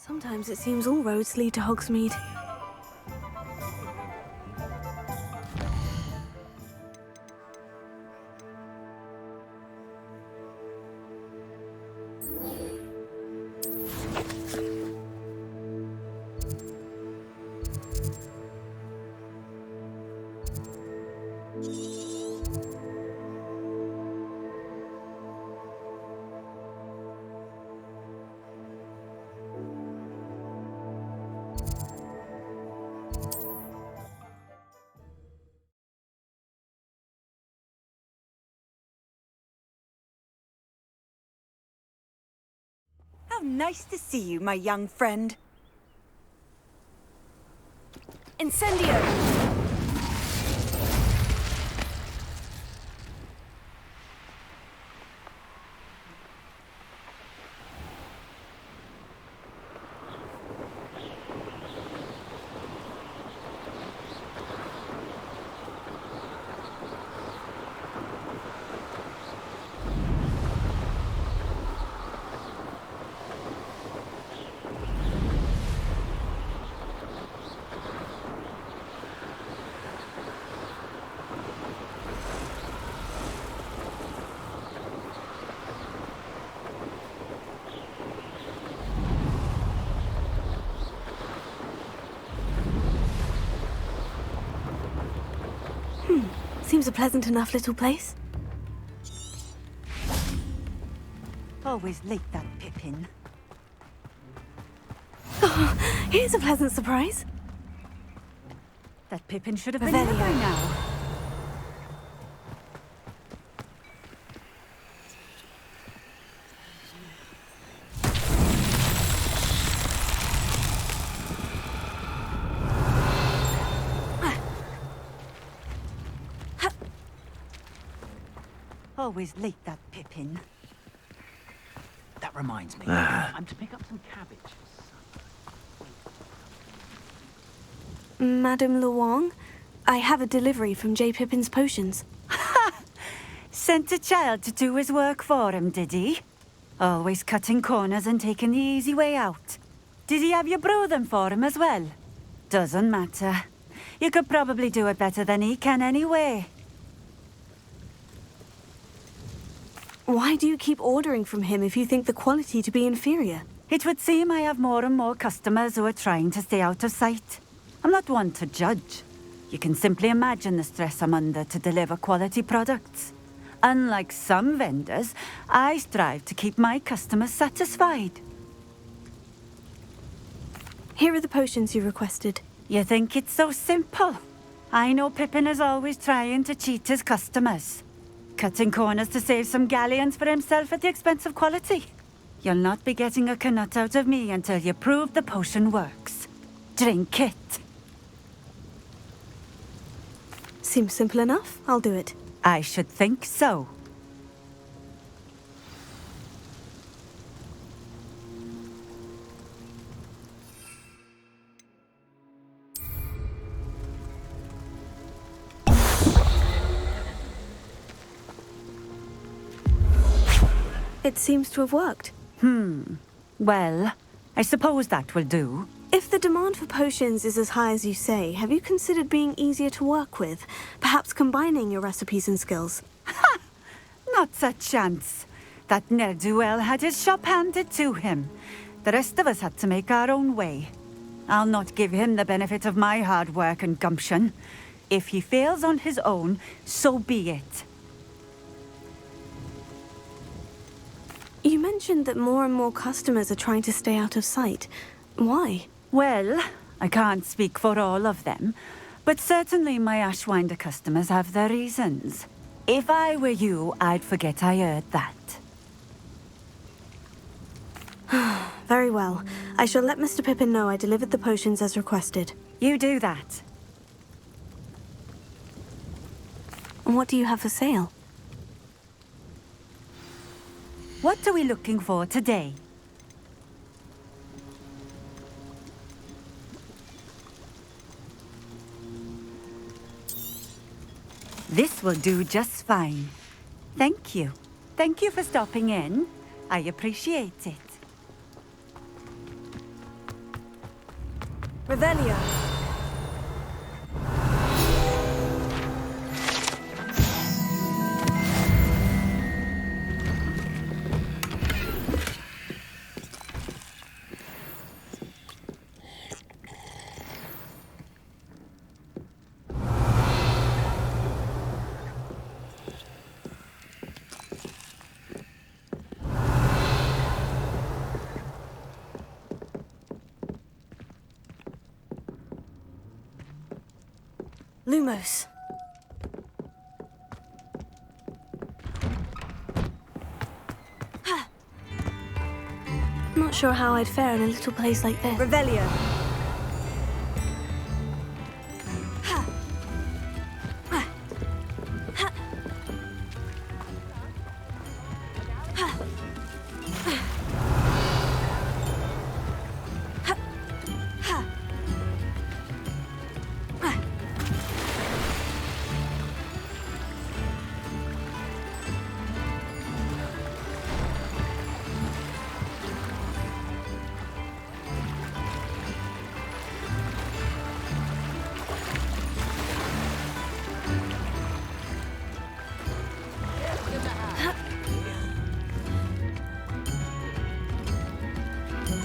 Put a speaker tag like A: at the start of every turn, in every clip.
A: Sometimes it seems all roads lead to Hogsmeade.
B: How nice to see you, my young friend. Incendio!
A: Seems a pleasant enough little place.
B: Always late, that Pippin.
A: Oh, here's a pleasant surprise.
B: That Pippin should have been here by now. Always late, that Pippin.
C: That reminds me. I'm to pick up some cabbage.
A: Madame Luong, I have a delivery from J. Pippin's potions.
B: Sent a child to do his work for him, did he? Always cutting corners and taking the easy way out. Did he have you brew them for him as well? Doesn't matter. You could probably do it better than he can anyway.
A: Why do you keep ordering from him if you think the quality to be inferior?
B: It would seem I have more and more customers who are trying to stay out of sight. I'm not one to judge. You can simply imagine the stress I'm under to deliver quality products. Unlike some vendors, I strive to keep my customers satisfied.
A: Here are the potions you requested.
B: You think it's so simple? I know Pippin is always trying to cheat his customers. Cutting corners to save some galleons for himself at the expense of quality. You'll not be getting a knut out of me until you prove the potion works. Drink it.
A: Seems simple enough. I'll do it.
B: I should think so.
A: It seems to have worked.
B: Well, I suppose that will do.
A: If the demand for potions is as high as you say, have you considered being easier to work with? Perhaps combining your recipes and skills?
B: Ha! Not a chance. That ne'er-do-well had his shop handed to him. The rest of us had to make our own way. I'll not give him the benefit of my hard work and gumption. If he fails on his own, so be it.
A: You mentioned that more and more customers are trying to stay out of sight. Why?
B: Well, I can't speak for all of them, but certainly my Ashwinder customers have their reasons. If I were you, I'd forget I heard that.
A: Very well. I shall let Mr. Pippin know I delivered the potions as requested.
B: You do that.
A: And what do you have for sale?
B: What are we looking for today? This will do just fine. Thank you. Thank you for stopping in. I appreciate it.
A: Revelio. Lumos. Not sure how I'd fare in a little place like this. Revelio.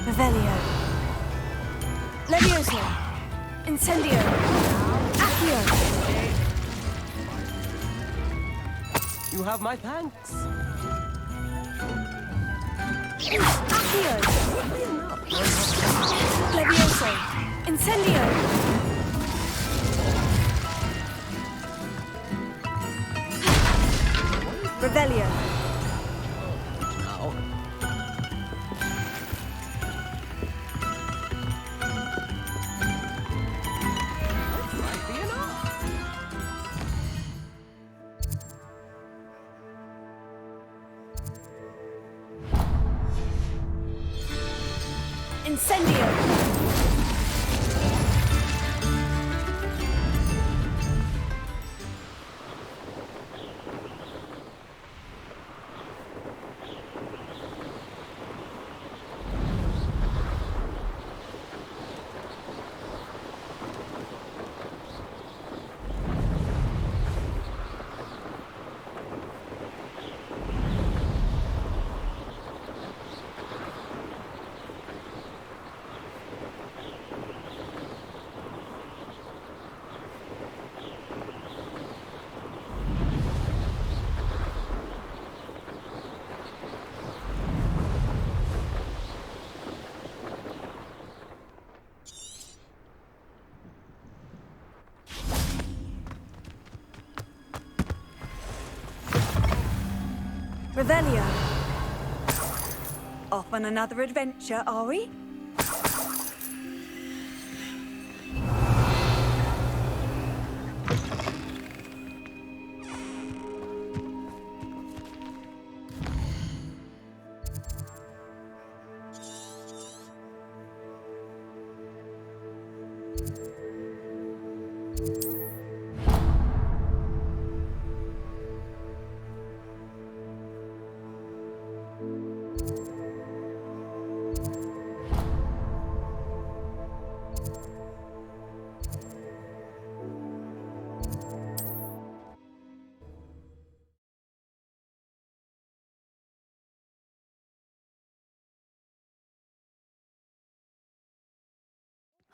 A: Revelio. Levioso. Incendio. Accio.
D: You have my thanks.
A: Accio. Levioso. Incendio. Revelio.
D: Now, might be enough.
A: Incendio. Revelio.
B: Off on another adventure, are we?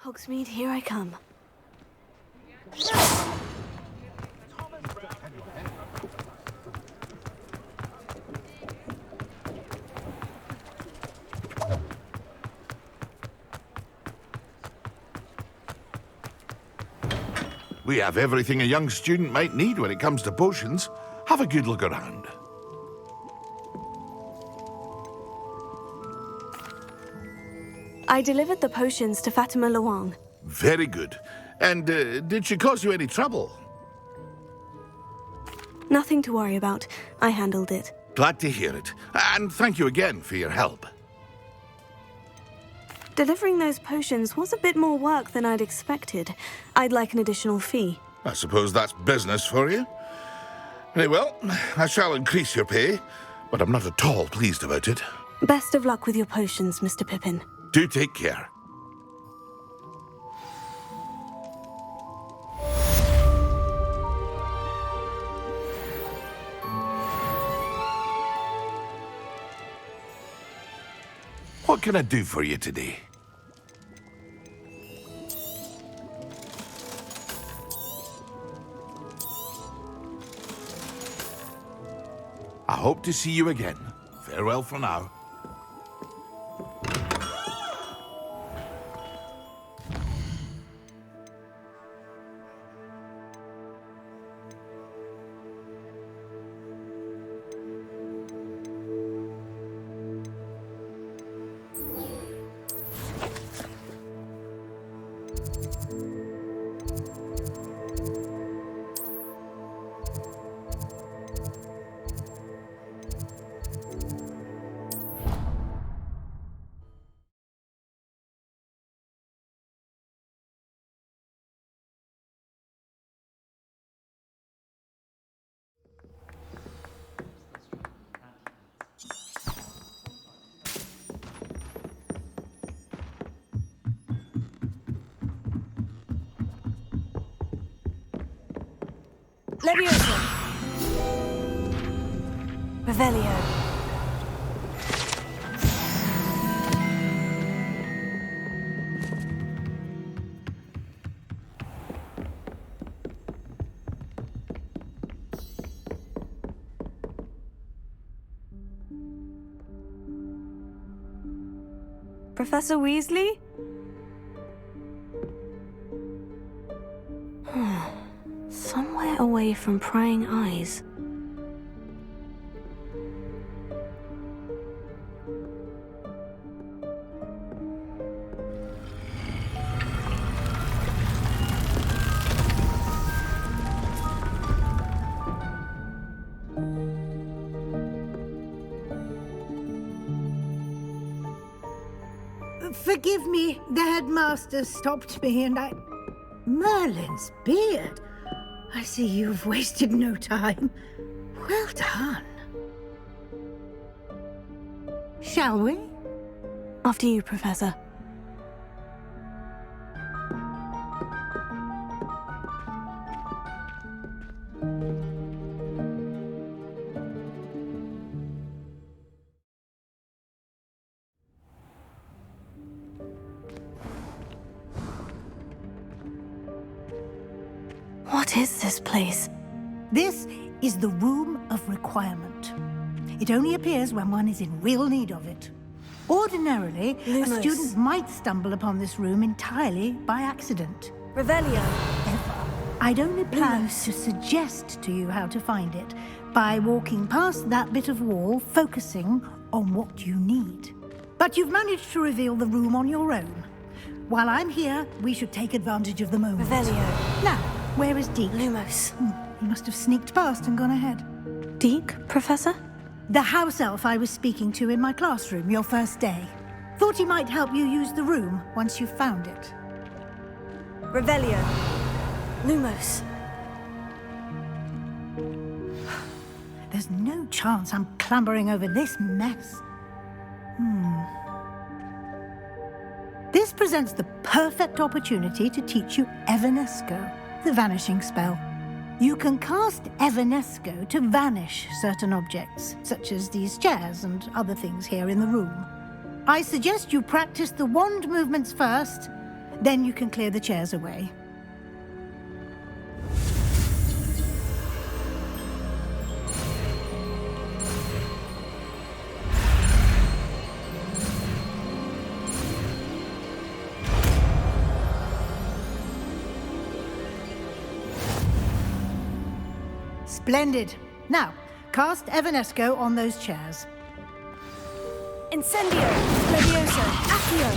A: Hogsmeade, here I come.
E: We have everything a young student might need when it comes to potions. Have a good look around.
A: I delivered the potions to Fatima Luang.
E: Very good. And did she cause you any trouble?
A: Nothing to worry about. I handled it.
E: Glad to hear it. And thank you again for your help.
A: Delivering those potions was a bit more work than I'd expected. I'd like an additional fee.
E: I suppose that's business for you. Very well, I shall increase your pay, but I'm not at all pleased about it.
A: Best of luck with your potions, Mr. Pippin.
E: Do take care. What can I do for you today? I hope to see you again. Farewell for now.
A: Leviosa. Revelio. Professor Weasley? Somewhere away from prying eyes.
F: Forgive me, the headmaster stopped me and I... Merlin's beard! I see you've wasted no time. Well done. Shall we?
A: After you, Professor. What is this place?
F: This is the Room of Requirement. It only appears when one is in real need of it. Ordinarily,
A: Lumos.
F: a student might stumble upon this room entirely by accident.
A: Revelio.
F: I'd only plan
A: Lumos.
F: to suggest to you how to find it by walking past that bit of wall, focusing on what you need. But you've managed to reveal the room on your own. While I'm here, we should take advantage of the moment.
A: Revelio.
F: Now, where is Deke?
A: Lumos.
F: He must have sneaked past and gone ahead.
A: Deke, Professor?
F: The house elf I was speaking to in my classroom your first day. Thought he might help you use the room once you've found it.
A: Revelio. Lumos.
F: There's no chance I'm clambering over this mess. This presents the perfect opportunity to teach you Evanesco, the vanishing spell. You can cast Evanesco to vanish certain objects, such as these chairs and other things here in the room. I suggest you practice the wand movements first, then you can clear the chairs away. Splendid. Now, cast Evanesco on those chairs.
A: Incendio. Leviosa. Accio.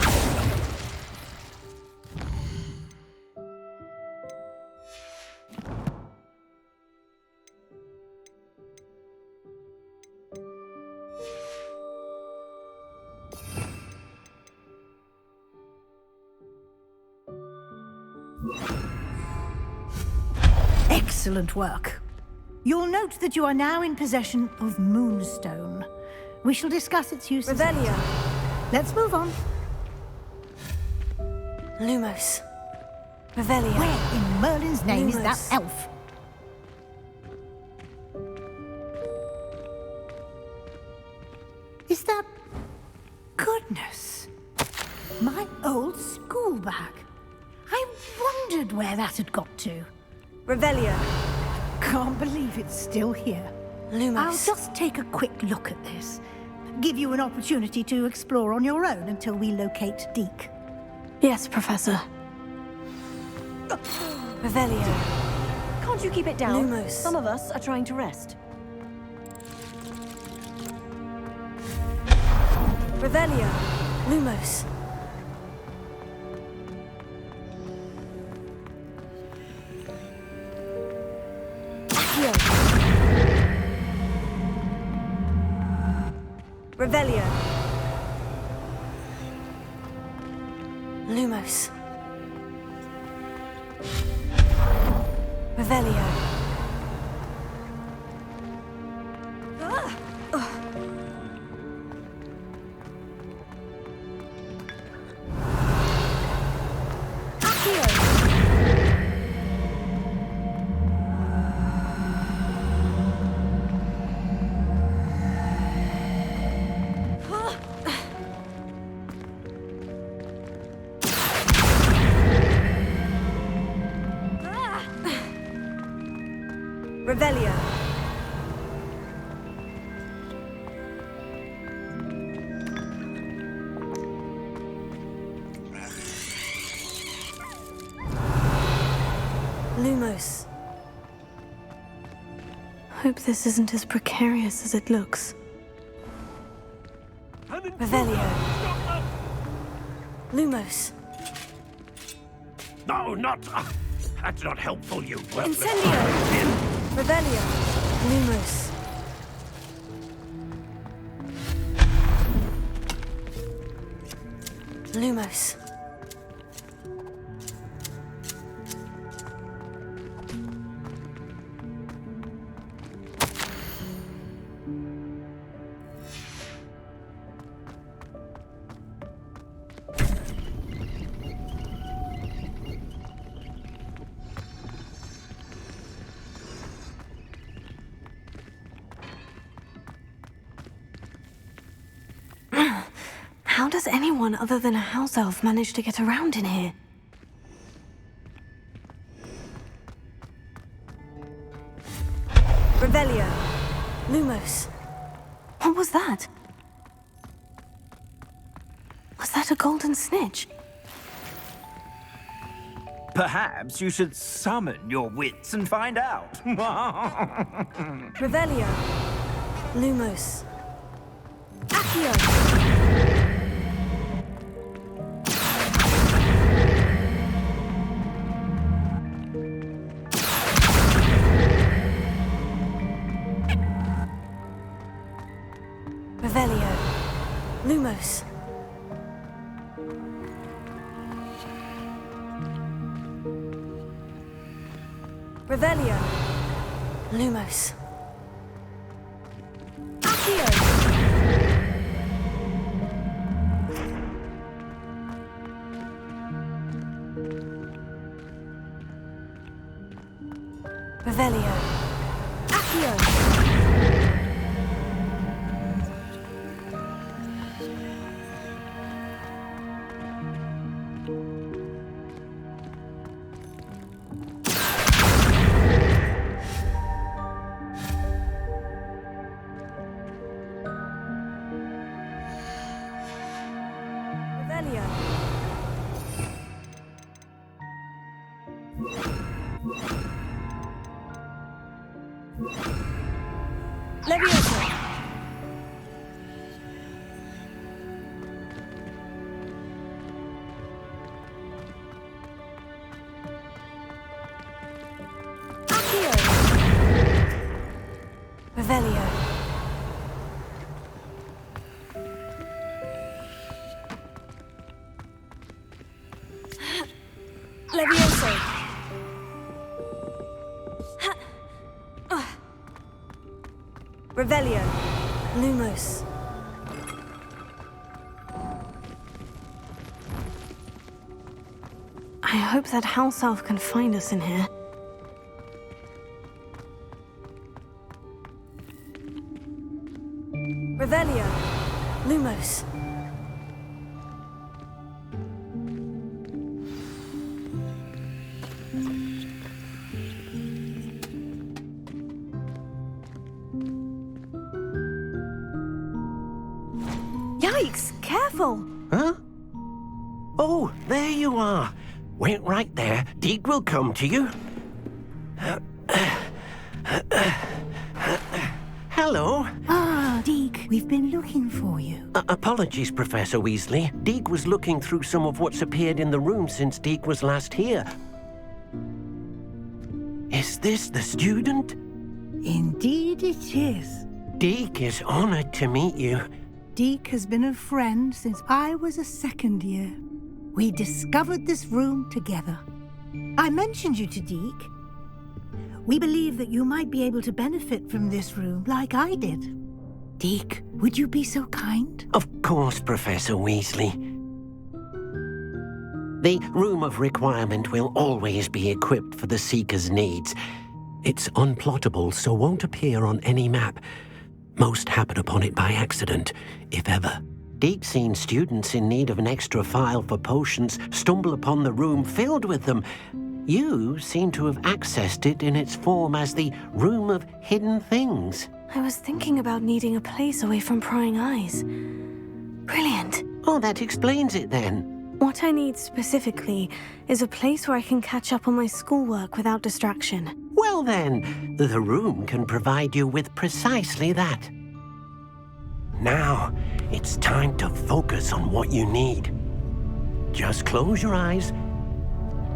F: Excellent work. You'll note that you are now in possession of Moonstone. We shall discuss its uses.
A: Revelio.
F: Let's move on.
A: Lumos. Revelio.
F: Where in Merlin's name is that
A: Lumos.
F: elf? Is that... Good goodness. My old school bag. I wondered where that had got to.
A: Revelio.
F: Can't believe it's still here.
A: Lumos.
F: I'll just take a quick look at this. Give you an opportunity to explore on your own until we locate Deke.
A: Yes, Professor. Revelio.
G: Can't you keep it down?
A: Lumos.
G: Some of us are trying to rest.
A: Revelio. Lumos. Accio. Revelio. Lumos. Revelio. Accio. Revelio. Lumos. Hope this isn't as precarious as it looks. Revelio. Lumos.
H: No, not. That's not helpful, you worthless.
A: Incendio. Revelio. Lumos. Lumos. How does anyone other than a house elf manage to get around in here? Revelio. Lumos. What was that? Was that a golden snitch?
C: Perhaps you should summon your wits and find out.
A: Revelio. Lumos. Accio. Revelio. Lumos. Revelio. Lumos. Accio. Revelio. Accio. Revelio. Levioso. Accio. Revelio. Levioso. Revelio. Lumos. I hope that house elf can find us in here. Revelio. Lumos. Yikes! Careful!
D: Huh? Oh, there you are. Wait right there. Deke will come to you. Hello.
F: Ah, Deke, we've been looking for you.
D: Apologies, Professor Weasley. Deke was looking through some of what's appeared in the room since Deke was last here. Is this the student?
F: Indeed it is.
D: Deke is honored to meet you.
F: Deke has been a friend since I was a second year. We discovered this room together. I mentioned you to Deke. We believe that you might be able to benefit from this room like I did. Deke, would you be so kind?
D: Of course, Professor Weasley. The Room of Requirement will always be equipped for the Seeker's needs. It's unplottable, so won't appear on any map. Most happen upon it by accident, if ever. Deke's seen students in need of an extra file for potions stumble upon the room filled with them. You seem to have accessed it in its form as the Room of Hidden Things.
A: I was thinking about needing a place away from prying eyes. Brilliant.
D: Oh, that explains it then.
A: What I need specifically is a place where I can catch up on my schoolwork without distraction.
D: Well then, the room can provide you with precisely that. Now, it's time to focus on what you need. Just close your eyes.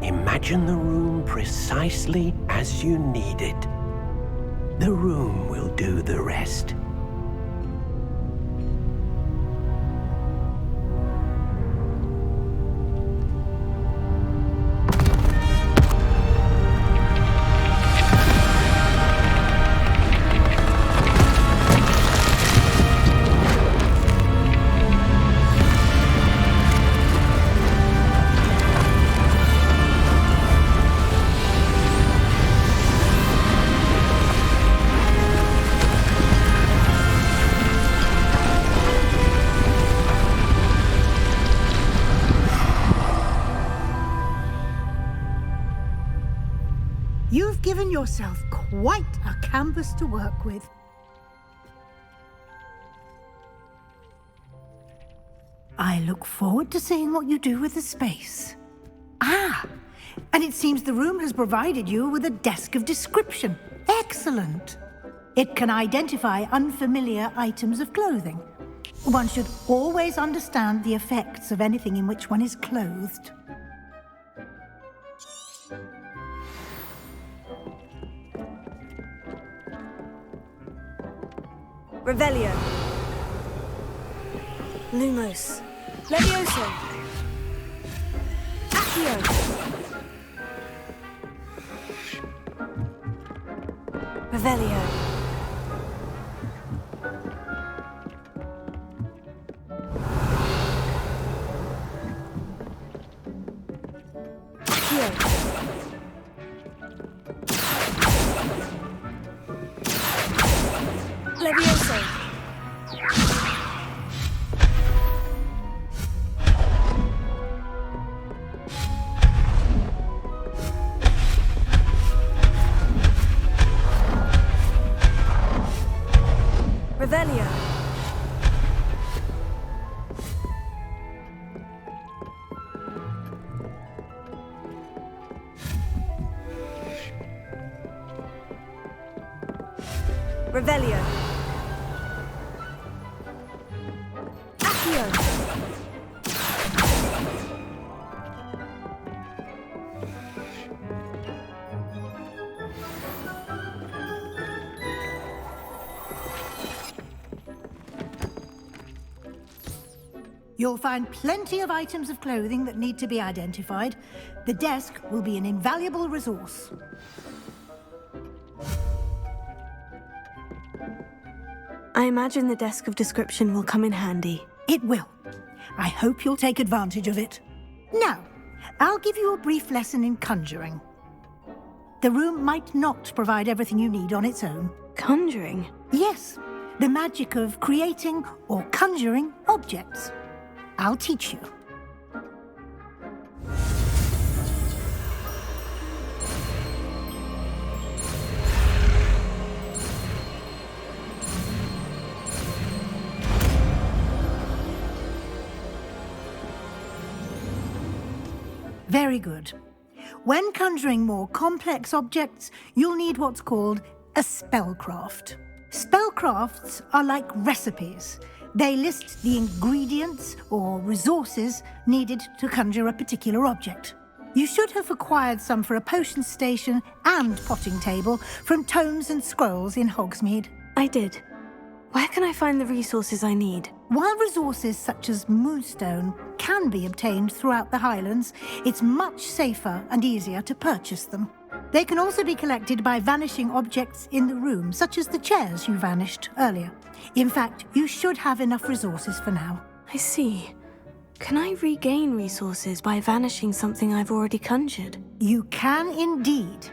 D: Imagine the room precisely as you need it. The room will do the rest.
F: You've given yourself quite a canvas to work with. I look forward to seeing what you do with the space. Ah, and it seems the room has provided you with a desk of description. Excellent. It can identify unfamiliar items of clothing. One should always understand the effects of anything in which one is clothed.
A: Revelio. Lumos. Levioso. Accio. Revelio. Accio. Levioso. Revelio. Revelio. Accio.
F: You'll find plenty of items of clothing that need to be identified. The desk will be an invaluable resource.
A: I imagine the desk of description will come in handy.
F: It will. I hope you'll take advantage of it. Now, I'll give you a brief lesson in conjuring. The room might not provide everything you need on its own.
A: Conjuring?
F: Yes, the magic of creating or conjuring objects. I'll teach you. Very good. When conjuring more complex objects, you'll need what's called a spellcraft. Spellcrafts are like recipes. They list the ingredients or resources needed to conjure a particular object. You should have acquired some for a potion station and potting table from tomes and scrolls in Hogsmeade.
A: I did. Where can I find the resources I need?
F: While resources such as moonstone can be obtained throughout the Highlands, it's much safer and easier to purchase them. They can also be collected by vanishing objects in the room, such as the chairs you vanished earlier. In fact, you should have enough resources for now.
A: I see. Can I regain resources by vanishing something I've already conjured?
F: You can indeed.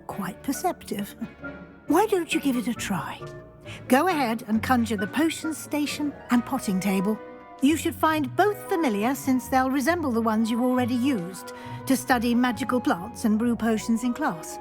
F: Quite perceptive. Why don't you give it a try? Go ahead and conjure the potion station and potting table. You should find both familiar, since they'll resemble the ones you've already used to study magical plants and brew potions in class.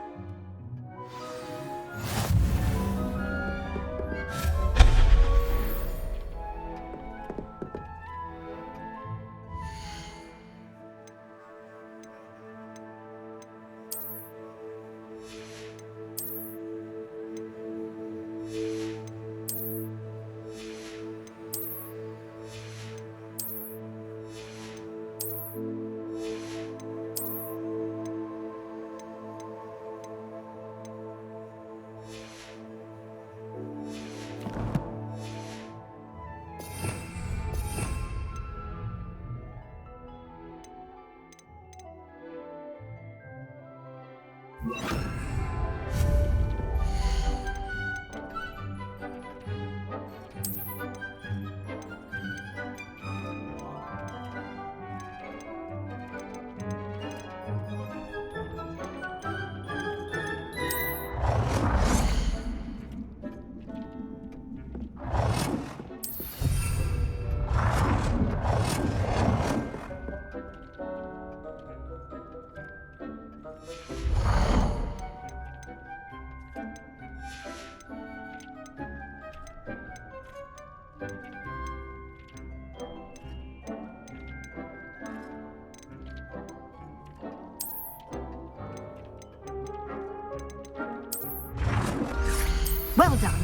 F: Well done.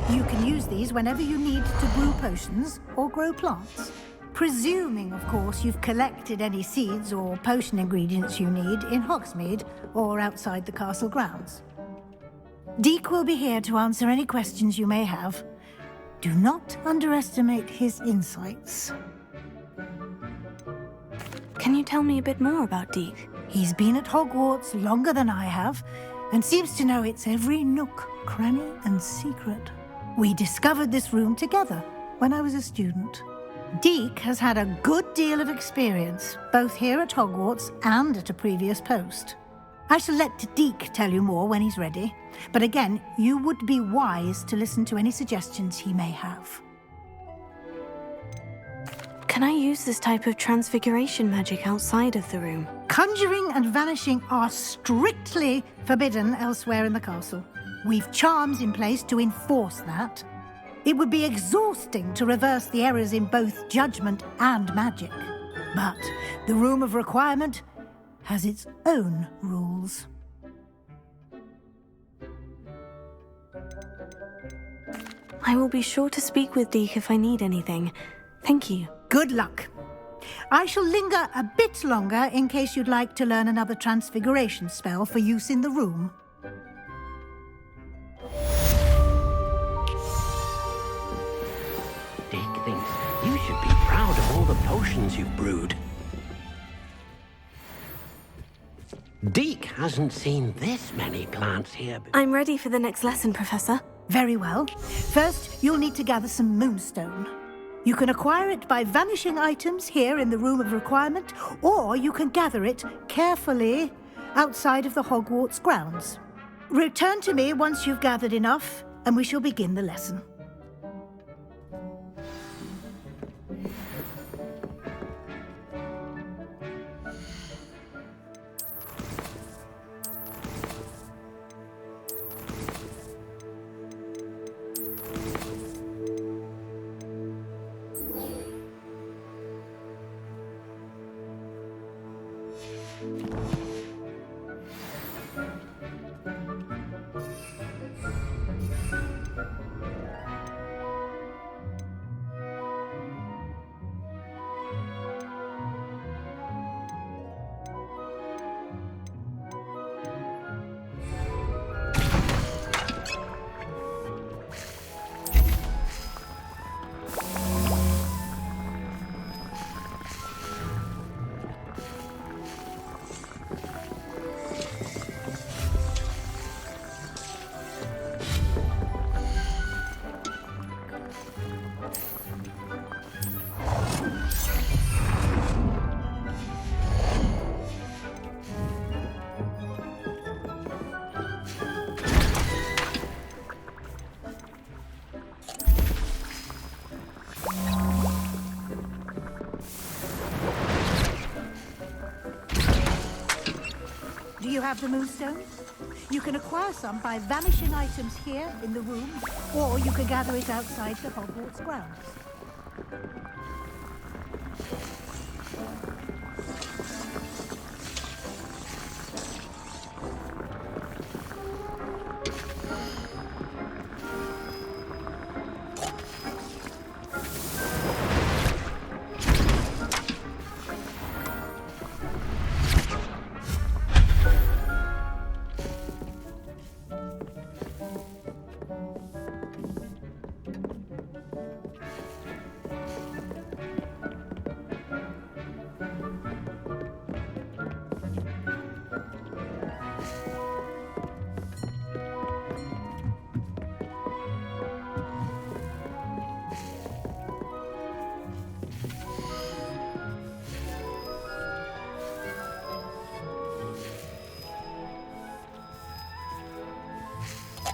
F: You can use these whenever you need to brew potions or grow plants. Presuming, of course, you've collected any seeds or potion ingredients you need in Hogsmeade or outside the castle grounds. Deek will be here to answer any questions you may have. Do not underestimate his insights.
A: Can you tell me a bit more about Deek?
F: He's been at Hogwarts longer than I have, and seems to know its every nook, cranny, and secret. We discovered this room together when I was a student. Deek has had a good deal of experience, both here at Hogwarts and at a previous post. I shall let Deek tell you more when he's ready, but again, you would be wise to listen to any suggestions he may have.
A: Can I use this type of transfiguration magic outside of the room?
F: Conjuring and vanishing are strictly forbidden elsewhere in the castle. We've charms in place to enforce that. It would be exhausting to reverse the errors in both judgment and magic. But the Room of Requirement has its own rules.
A: I will be sure to speak with Deek if I need anything. Thank you.
F: Good luck. I shall linger a bit longer in case you'd like to learn another transfiguration spell for use in the room.
D: Deek thinks you should be proud of all the potions you've brewed. Deek hasn't seen this many plants here before.
A: I'm ready for the next lesson, Professor.
F: Very well. First, you'll need to gather some moonstone. You can acquire it by vanishing items here in the Room of Requirement, or you can gather it carefully outside of the Hogwarts grounds. Return to me once you've gathered enough, and we shall begin the lesson. Do you have the moonstone? You can acquire some by vanishing items here in the room, or you can gather it outside the Hogwarts grounds.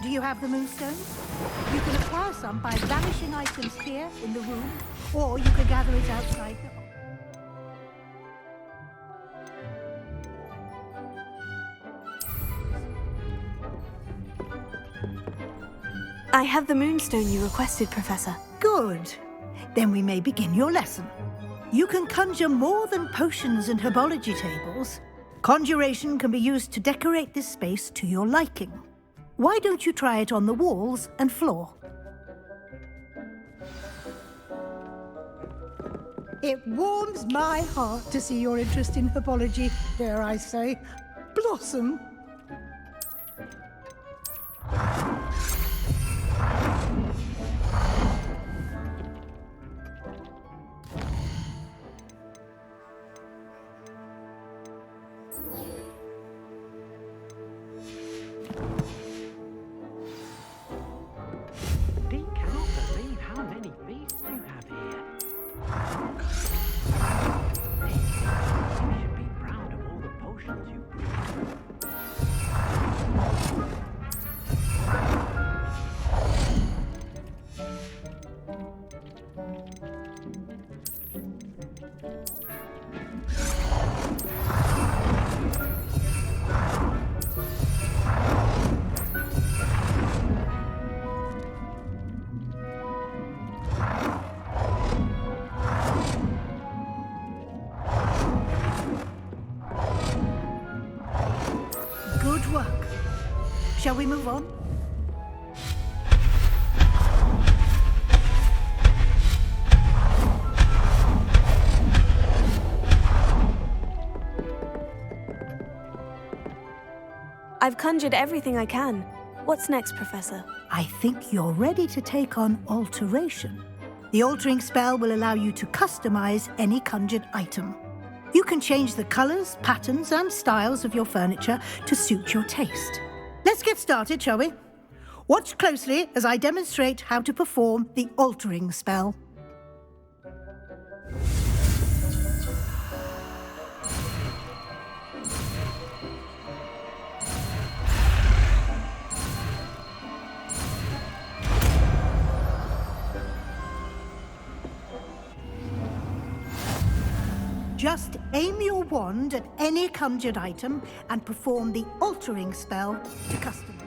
F: Do you have the moonstone? You can acquire some by vanishing items here in the room, or you can gather it outside the...
A: I have the moonstone you requested, Professor.
F: Good. Then we may begin your lesson. You can conjure more than potions and herbology tables. Conjuration can be used to decorate this space to your liking. Why don't you try it on the walls and floor? It warms my heart to see your interest in herbology, dare I say, blossom.
D: Dee cannot believe how many beasts you have here. You should be proud of all the potions you brew.
F: Good work. Shall we move on?
A: I've conjured everything I can. What's next, Professor?
F: I think you're ready to take on alteration. The altering spell will allow you to customize any conjured item. You can change the colors, patterns, and styles of your furniture to suit your taste. Let's get started, shall we? Watch closely as I demonstrate how to perform the altering spell. Just aim your wand at any conjured item and perform the altering spell to custom.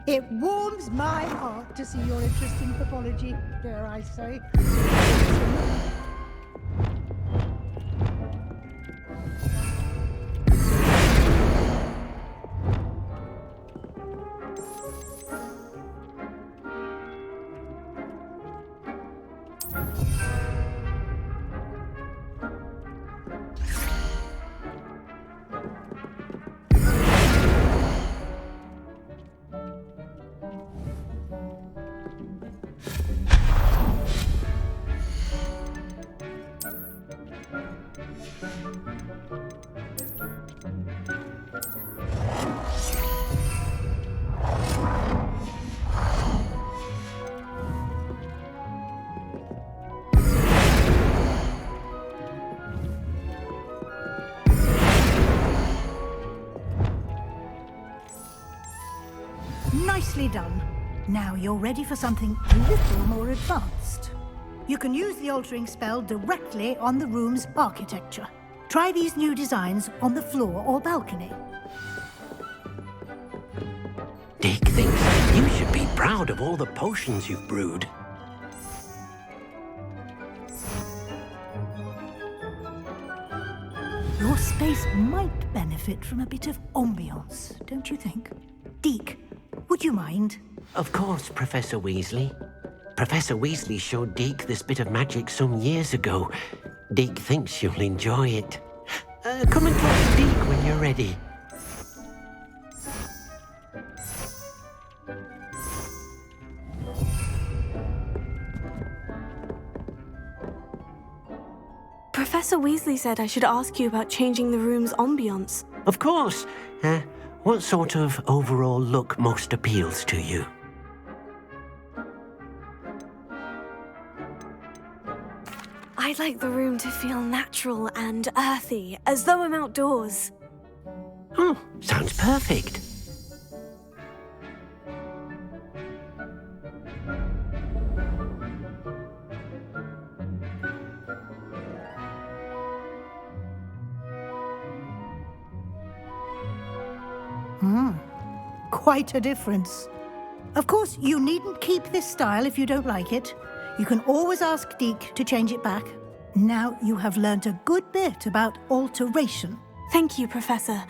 F: It warms my heart to see your interest in pathology, dare I say. Nicely done. Now you're ready for something a little more advanced. You can use the altering spell directly on the room's architecture. Try these new designs on the floor or balcony.
D: Dick thinks you should be proud of all the potions you've brewed.
F: Your space might benefit from a bit of ambiance, don't you think? Deke, would you mind?
D: Of course, Professor Weasley. Professor Weasley showed Deke this bit of magic some years ago. Deke thinks you'll enjoy it. Come and talk to Deke when you're ready.
A: Professor Weasley said I should ask you about changing the room's ambiance.
D: Of course. What sort of overall look most appeals to you?
A: I'd like the room to feel natural and earthy, as though I'm outdoors.
D: Oh, sounds perfect.
F: Quite a difference. Of course, you needn't keep this style if you don't like it. You can always ask Deke to change it back. Now you have learnt a good bit about alteration.
A: Thank you, Professor.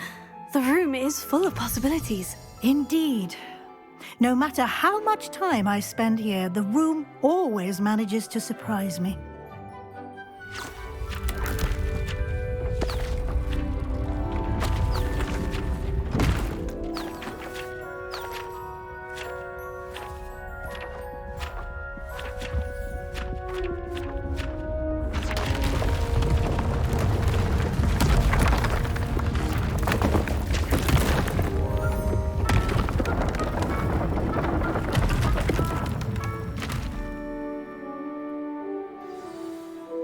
A: The room is full of possibilities.
F: Indeed. No matter how much time I spend here, the room always manages to surprise me.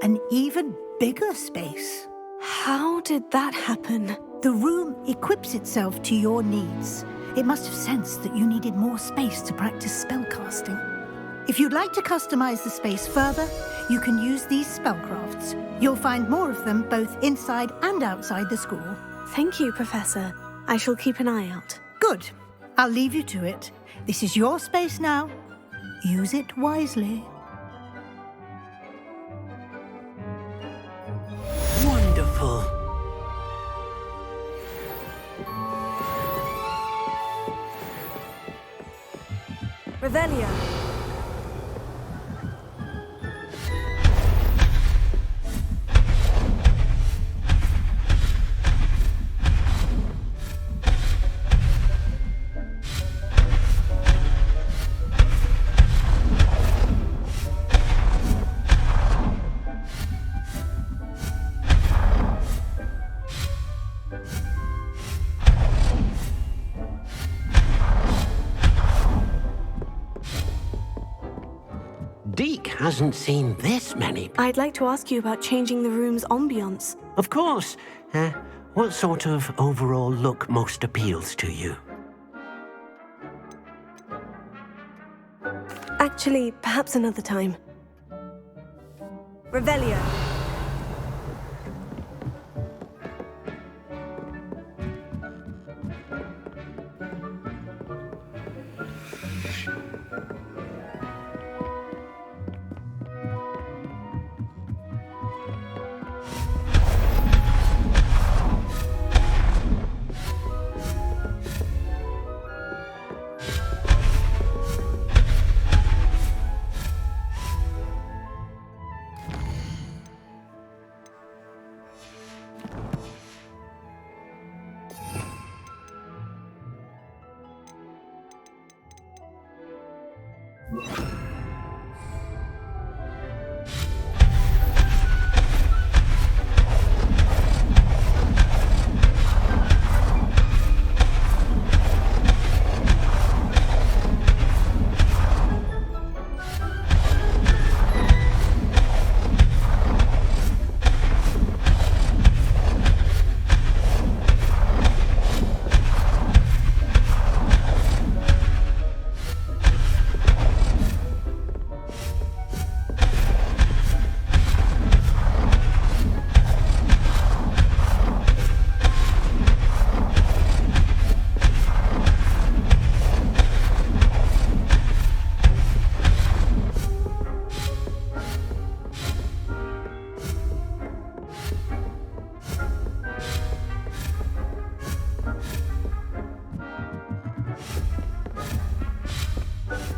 F: An even bigger space.
A: How did that happen?
F: The room equips itself to your needs. It must have sensed that you needed more space to practice spellcasting. If you'd like to customize the space further, you can use these spellcrafts. You'll find more of them both inside and outside the school.
A: Thank you, Professor. I shall keep an eye out.
F: Good. I'll leave you to it. This is your space now. Use it wisely.
D: Wonderful.
A: Revelio.
D: Deke hasn't seen this many.
A: I'd like to ask you about changing the room's ambiance.
D: Of course. What sort of overall look most appeals to you?
A: Actually, perhaps another time. Revelio.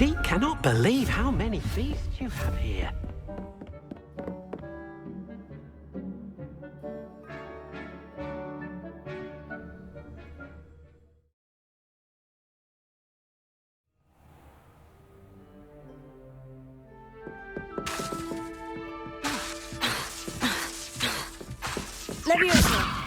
D: Dee cannot believe how many beasts you have here.
A: Leviosa!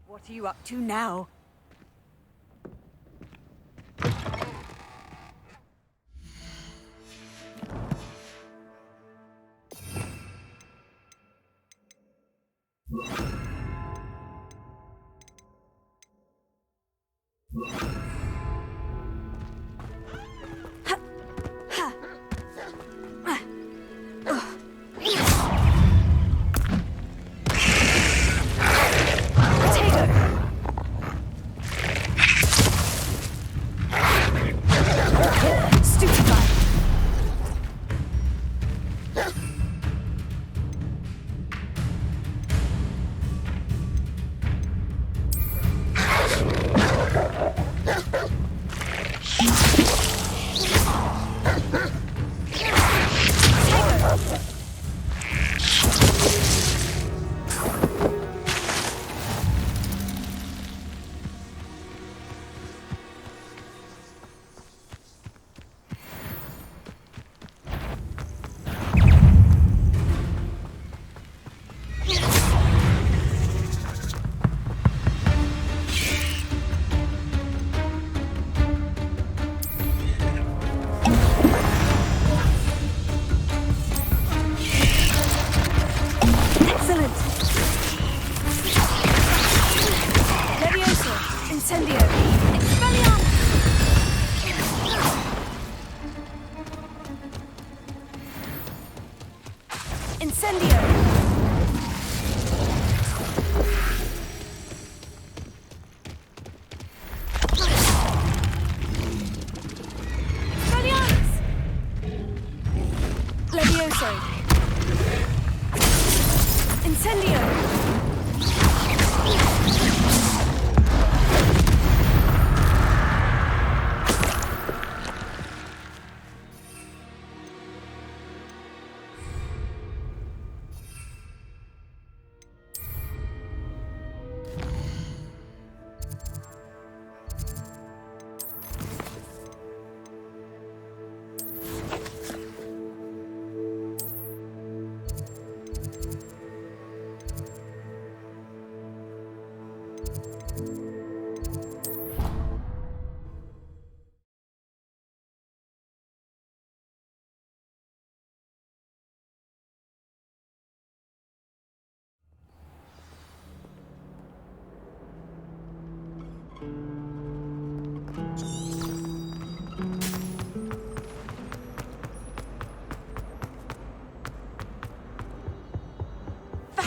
G: What are you up to now?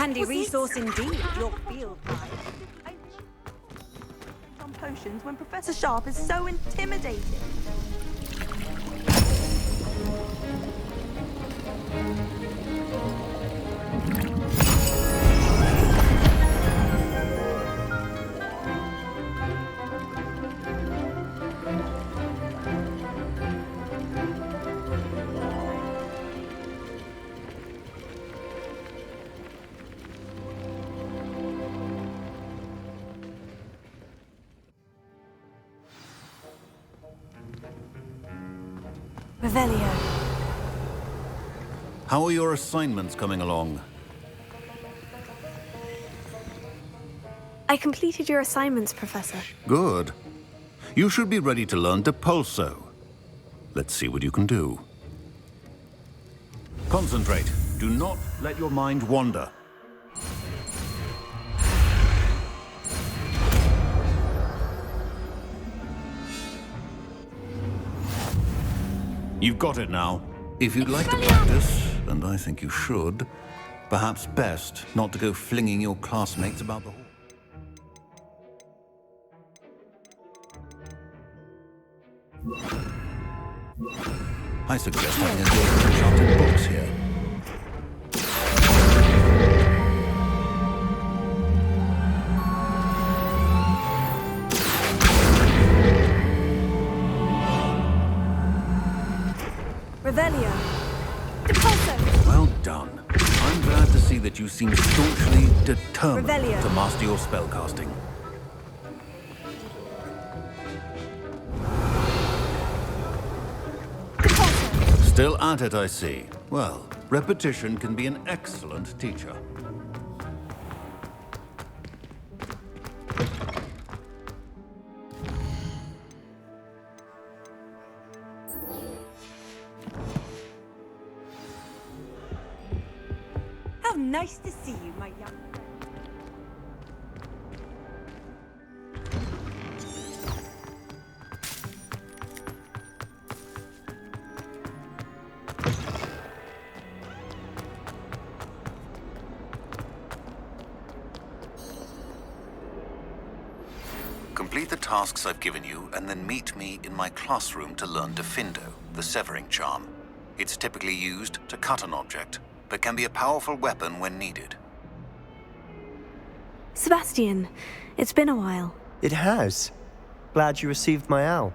G: handy resource indeed, your field guide.
I: On potions when Professor Sharp is so intimidating.
A: Revelio.
J: How are your assignments coming along?
A: I completed your assignments, Professor.
J: Good. You should be ready to learn Depulso. Let's see what you can do. Concentrate. Do not let your mind wander. You've got it now. If you'd like to practice, and I think you should, perhaps best not to go flinging your classmates about the hall. I suggest having a go at enchanted books here.
A: Revelio. Depulso.
J: Well done. I'm glad to see that you seem staunchly determined
A: Revelio.
J: to master your spellcasting.
A: Depulso.
J: Still at it, I see. Well, repetition can be an excellent teacher.
G: How nice to see you, my young friend.
J: Complete the tasks I've given you, and then meet me in my classroom to learn Defindo, the severing charm. It's typically used to cut an object, but can be a powerful weapon when needed.
A: Sebastian, it's been a while.
K: It has. Glad you received my owl.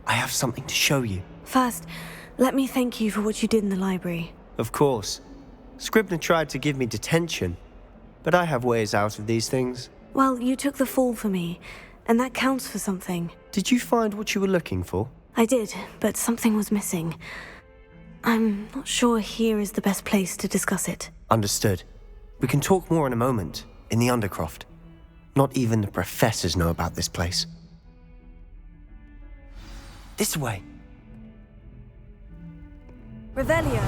K: I have something to show you.
A: First, let me thank you for what you did in the library.
K: Of course. Scribner tried to give me detention, but I have ways out of these things.
A: Well, you took the fall for me, and that counts for something.
K: Did you find what you were looking for?
A: I did, but something was missing. I'm not sure here is the best place to discuss it.
K: Understood. We can talk more in a moment, in the Undercroft. Not even the professors know about this place. This way.
A: Revelio.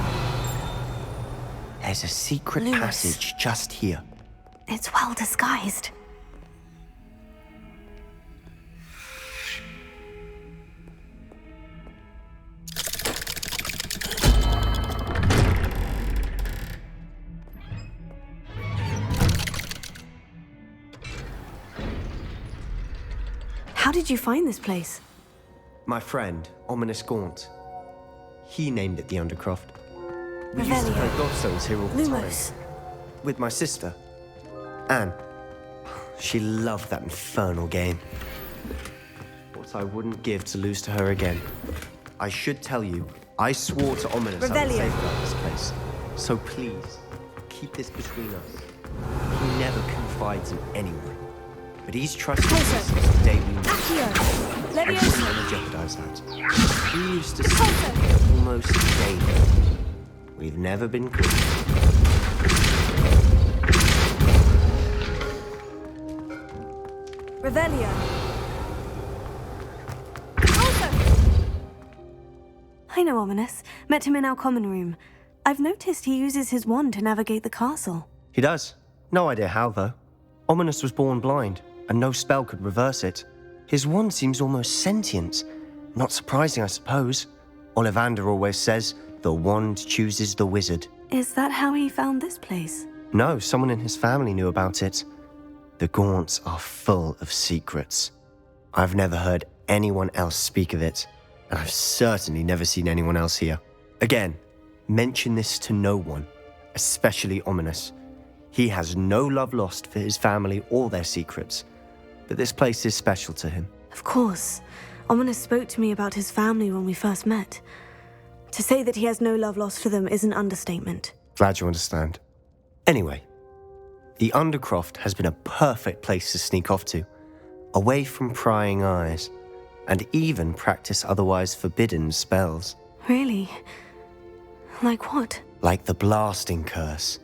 K: There's a secret
A: Lewis.
K: passage just here.
A: It's well disguised. How did you find this place?
K: My friend, Ominous Gaunt. He named it the Undercroft. We used to
A: Revelio.
K: play gobstones here all the
A: Lumos.
K: time. With my sister, Anne. She loved that infernal game. What I wouldn't give to lose to her again. I should tell you, I swore to Ominous I would
A: Revelio.
K: safeguard this place. So please, keep this between us. He never confides in anyone. But he's trusted us since the day we met.
A: Accio.
K: I should
A: Leviosa.
K: never jeopardize that. We used to see almost daily. We've never been good.
A: Revelio. I know Ominous. Met him in our common room. I've noticed he uses his wand to navigate the castle.
K: He does. No idea how, though. Ominous was born blind, and no spell could reverse it. His wand seems almost sentient. Not surprising, I suppose. Ollivander always says, the wand chooses the wizard.
A: Is that how he found this place?
K: No, someone in his family knew about it. The Gaunts are full of secrets. I've never heard anyone else speak of it, and I've certainly never seen anyone else here. Again, mention this to no one, especially Ominous. He has no love lost for his family or their secrets, but this place is special to him.
A: Of course. Ominous spoke to me about his family when we first met. To say that he has no love lost for them is an understatement.
K: Glad you understand. Anyway, the Undercroft has been a perfect place to sneak off to, away from prying eyes, and even practice otherwise forbidden spells.
A: Really? Like what?
K: Like the blasting curse.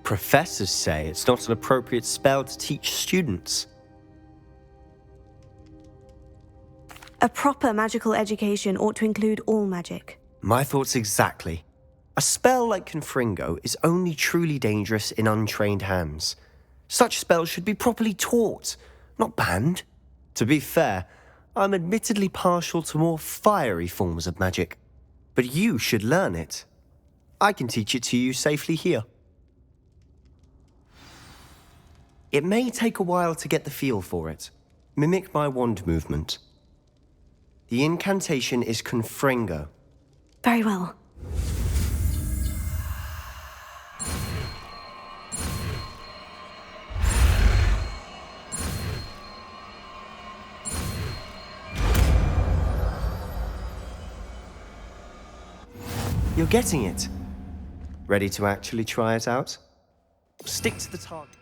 K: Professors say it's not an appropriate spell to teach students.
A: A proper magical education ought to include all magic.
K: My thoughts exactly. A spell like Confringo is only truly dangerous in untrained hands. Such spells should be properly taught, not banned. To be fair, I'm admittedly partial to more fiery forms of magic. But you should learn it. I can teach it to you safely here. It may take a while to get the feel for it. Mimic my wand movement. The incantation is Confringo.
A: Very well.
K: You're getting it. Ready to actually try it out? Stick to the target.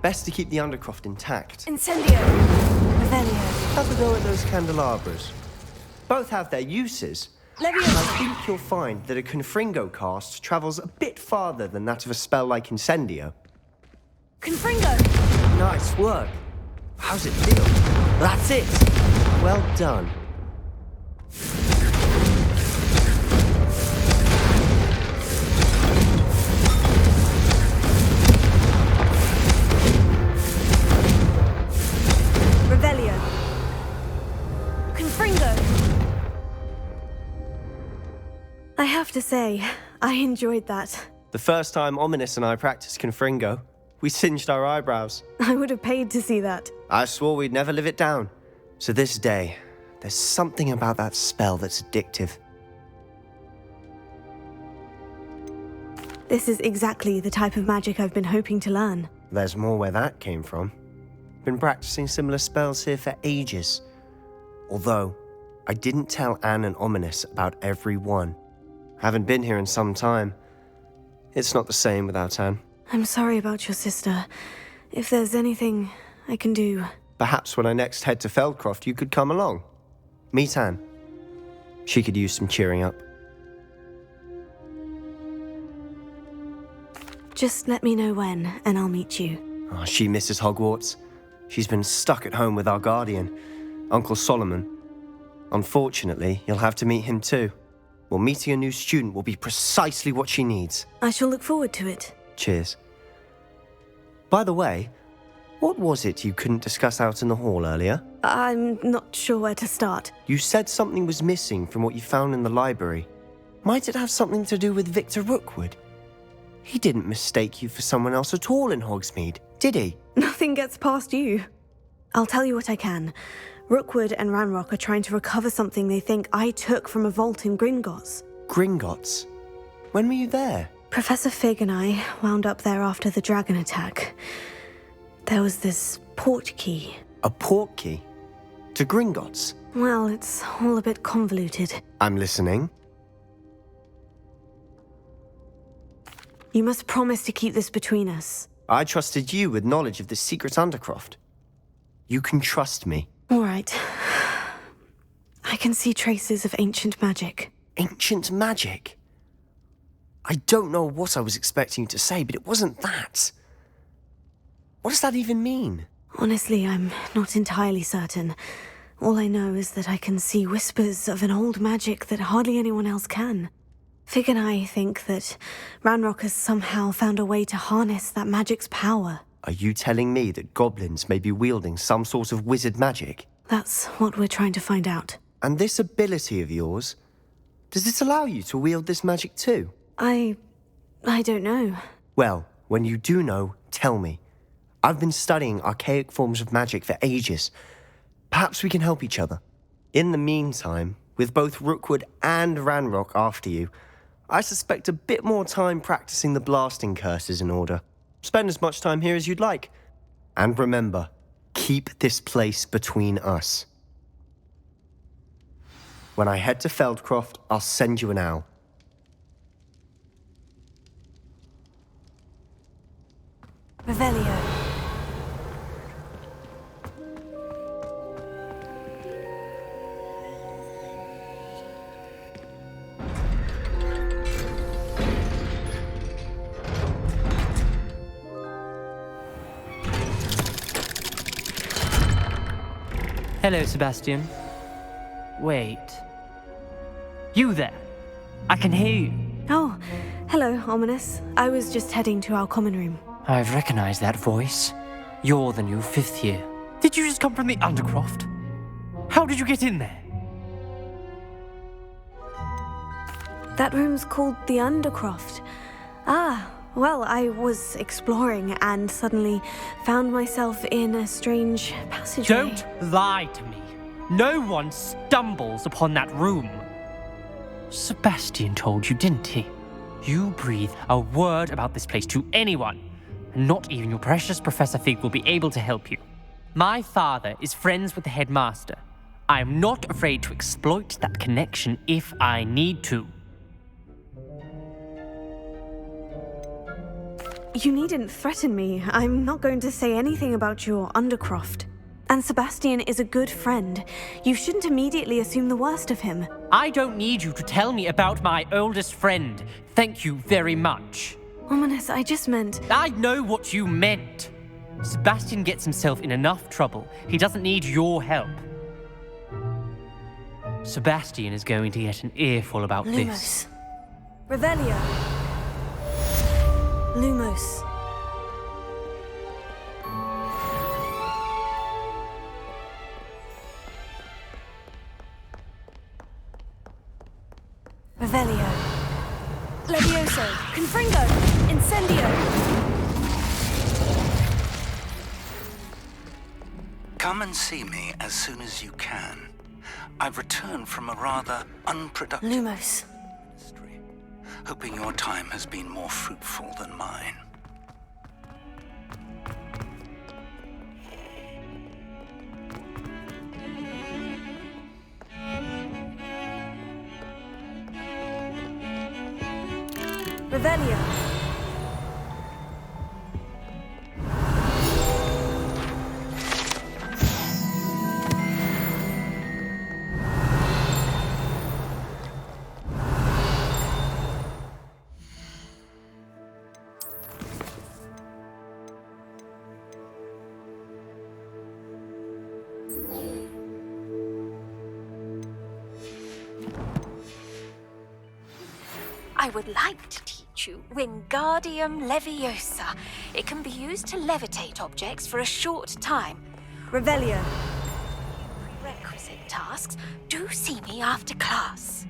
K: Best to keep the Undercroft intact.
A: Incendio. Revelio.
K: Have a go at those candelabras. Both have their uses.
A: Leviosa.
K: I think you'll find that a Confringo cast travels a bit farther than that of a spell like Incendio.
A: Confringo.
K: Nice work. How's it feel? That's it. Well done.
A: Revelio. Confringo. I have to say, I enjoyed that.
K: The first time Ominous and I practiced Confringo, we singed our eyebrows.
A: I would have paid to see that.
K: I swore we'd never live it down. To this day, there's something about that spell that's addictive.
A: This is exactly the type of magic I've been hoping to learn.
K: There's more where that came from. Been practicing similar spells here for ages. Although, I didn't tell Anne and Ominous about every one. Haven't been here in some time. It's not the same without Anne.
A: I'm sorry about your sister. If there's anything I can do...
K: Perhaps when I next head to Feldcroft, you could come along. Meet Anne. She could use some cheering up.
A: Just let me know when, and I'll meet you.
K: Oh, she misses Hogwarts. She's been stuck at home with our guardian, Uncle Solomon. Unfortunately, you'll have to meet him too. Well, meeting a new student will be precisely what she needs.
A: I shall look forward to it.
K: Cheers. By the way, what was it you couldn't discuss out in the hall earlier?
A: I'm not sure where to start.
K: You said something was missing from what you found in the library. Might it have something to do with Victor Rookwood? He didn't mistake you for someone else at all in Hogsmeade, did he?
A: Nothing gets past you. I'll tell you what I can. Rookwood and Ranrock are trying to recover something they think I took from a vault in Gringotts.
K: Gringotts? When were you there?
A: Professor Fig and I wound up there after the dragon attack. There was this port key.
K: A port key? To Gringotts?
A: Well, it's all a bit convoluted.
K: I'm listening.
A: You must promise to keep this between us.
K: I trusted you with knowledge of the secret Undercroft. You can trust me.
A: All right. I can see traces of ancient magic.
K: Ancient magic? I don't know what I was expecting you to say, but it wasn't that. What does that even mean?
A: Honestly, I'm not entirely certain. All I know is that I can see whispers of an old magic that hardly anyone else can. Fig and I think that Ranrock has somehow found a way to harness that magic's power.
K: Are you telling me that goblins may be wielding some sort of wizard magic?
A: That's what we're trying to find out.
K: And this ability of yours, Does this allow you to wield this magic too?
A: I don't know.
K: Well, when you do know, tell me. I've been studying archaic forms of magic for ages. Perhaps we can help each other. In the meantime, with both Rookwood and Ranrock after you, I suspect a bit more time practicing the blasting curse is in order. Spend as much time here as you'd like. And remember, keep this place between us. When I head to Feldcroft, I'll send you an owl.
A: Revelio.
L: Hello, Sebastian. Wait. You there? I can hear you.
A: Oh, hello, Ominous. I was just heading to our common room.
L: I've recognized that voice. You're the new 5th year. Did you just come from the Undercroft? How did you get in there?
A: That room's called the Undercroft. Ah, well, I was exploring and suddenly found myself in a strange passageway.
L: Don't lie to me. No one stumbles upon that room. Sebastian told you, didn't he? You breathe a word about this place to anyone, and not even your precious Professor Fig will be able to help you. My father is friends with the headmaster. I am not afraid to exploit that connection if I need to.
A: You needn't threaten me. I'm not going to say anything about your Undercroft. And Sebastian is a good friend. You shouldn't immediately assume the worst of him.
L: I don't need you to tell me about my oldest friend. Thank you very much.
A: Ominous, I just meant...
L: I know what you meant. Sebastian gets himself in enough trouble. He doesn't need your help. Sebastian is going to get an earful about
A: Lumos.
L: this.
A: Revelio. Lumos. Revelio. Levioso. Confringo. Incendio.
J: Come and see me as soon as you can. I've returned from a rather unproductive
A: Lumos.
J: ministry, hoping your time has been more fruitful than mine.
A: Revelio.
M: I would like to teach you Wingardium Leviosa. It can be used to levitate objects for a short time.
A: Revelio.
M: Prerequisite tasks. Do see me after class.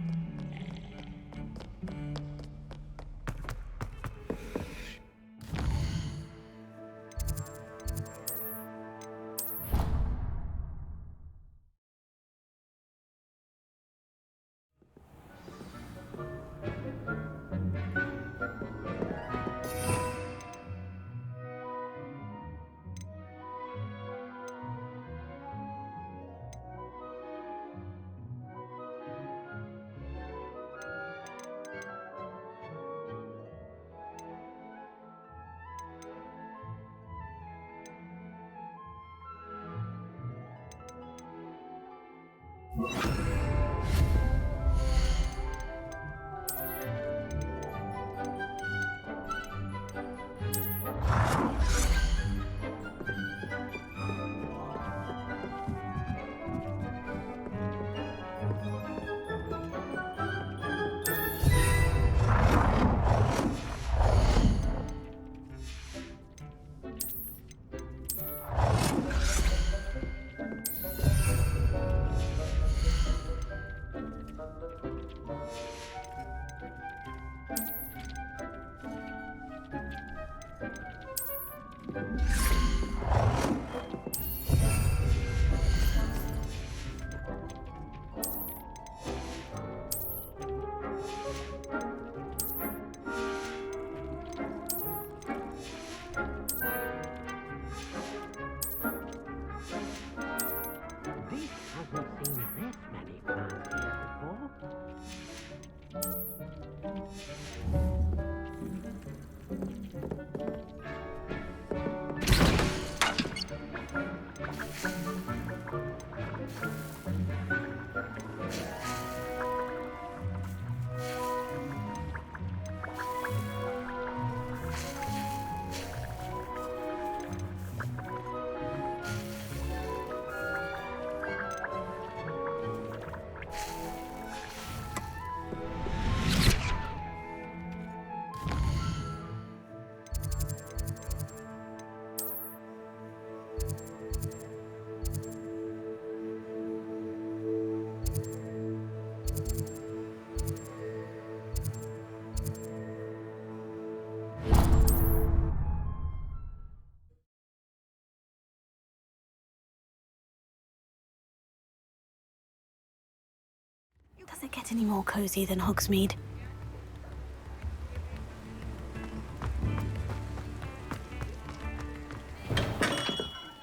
A: get any more cozy than Hogsmeade.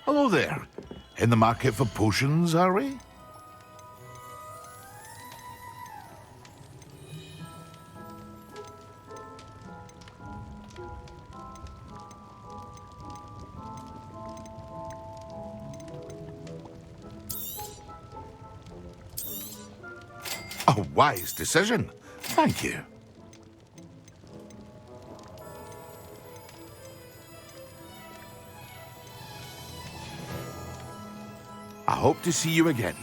E: Hello there. In the market for potions, are we? A wise decision. Thank you. I hope to see you again.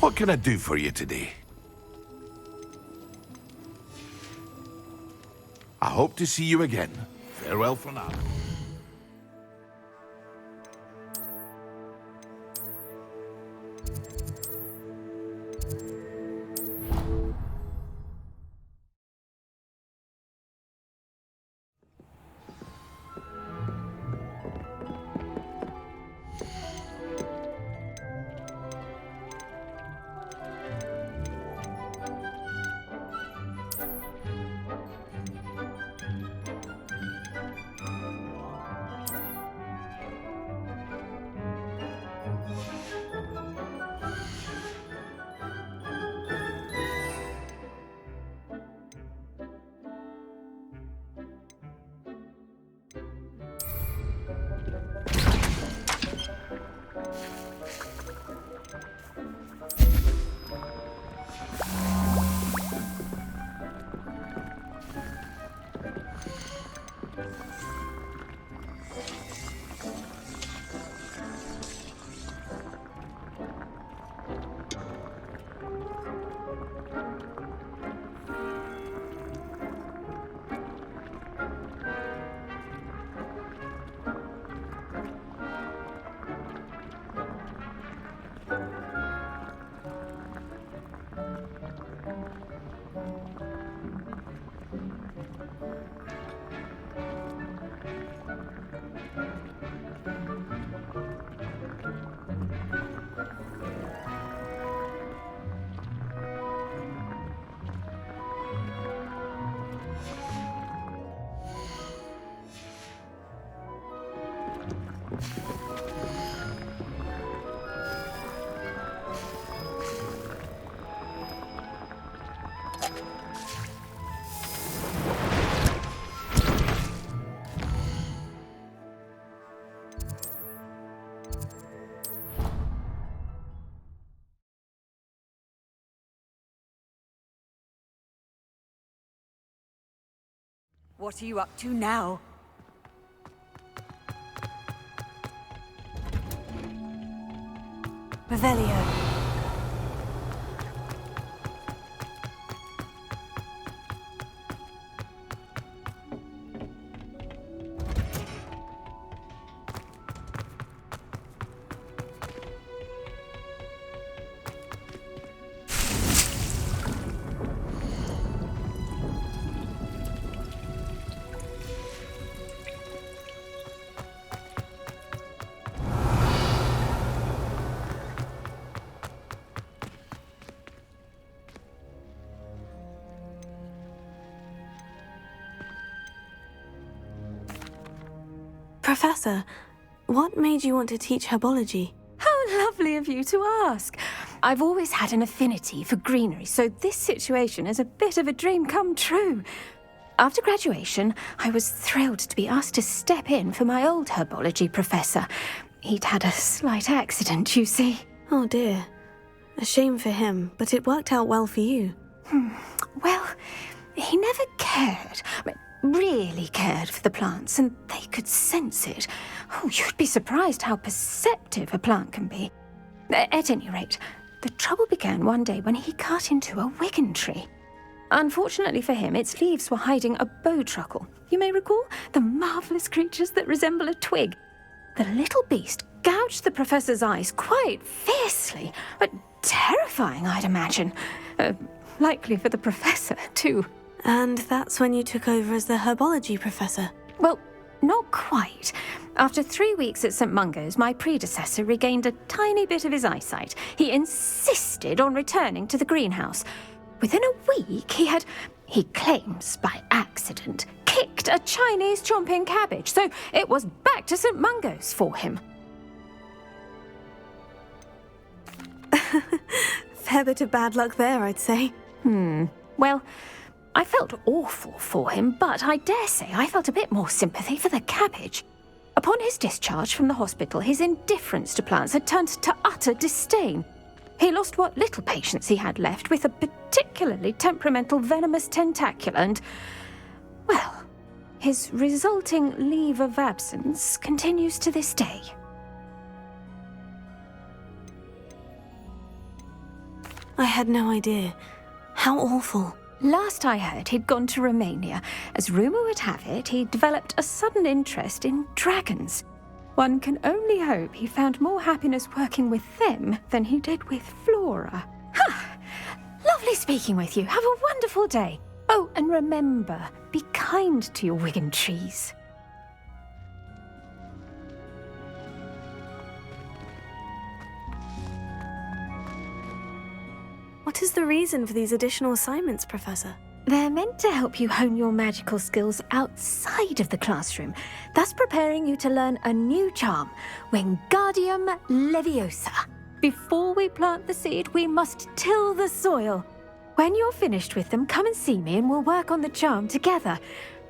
E: What can I do for you today? I hope to see you again. Farewell for now.
G: What are you up to now?
A: Revelio. Professor, what made you want to teach herbology?
M: How lovely of you to ask. I've always had an affinity for greenery, so this situation is a bit of a dream come true. After graduation, I was thrilled to be asked to step in for my old herbology professor. He'd had a slight accident, you see.
A: Oh dear. A shame for him, but it worked out well for you.
M: Well, he never cared. Really cared for the plants, and they could sense it. Oh, you'd be surprised how perceptive a plant can be. At any rate, the trouble began one day when he cut into a Wigan tree. Unfortunately for him, its leaves were hiding a bowtruckle. You may recall the marvellous creatures that resemble a twig. The little beast gouged the professor's eyes quite fiercely, but terrifying, I'd imagine. Likely for the professor, too.
A: And that's when you took over as the herbology professor?
M: Well, not quite. After 3 weeks at St. Mungo's, my predecessor regained a tiny bit of his eyesight. He insisted on returning to the greenhouse. Within a week, he claims by accident, kicked a Chinese chomping cabbage, so it was back to St. Mungo's for him.
A: Fair bit of bad luck there, I'd say.
M: Well, I felt awful for him, but I dare say I felt a bit more sympathy for the cabbage. Upon his discharge from the hospital, his indifference to plants had turned to utter disdain. He lost what little patience he had left with a particularly temperamental venomous tentacula and, well, his resulting leave of absence continues to this day.
A: I had no idea. How awful.
M: Last I heard, he'd gone to Romania. As rumour would have it, he'd developed a sudden interest in dragons. One can only hope he found more happiness working with them than he did with Flora. Ha! Lovely speaking with you. Have a wonderful day. Oh, and remember, be kind to your Wigan trees.
A: What is the reason for these additional assignments, Professor?
M: They're meant to help you hone your magical skills outside of the classroom, thus preparing you to learn a new charm, Wingardium Leviosa. Before we plant the seed, we must till the soil. When you're finished with them, come and see me and we'll work on the charm together.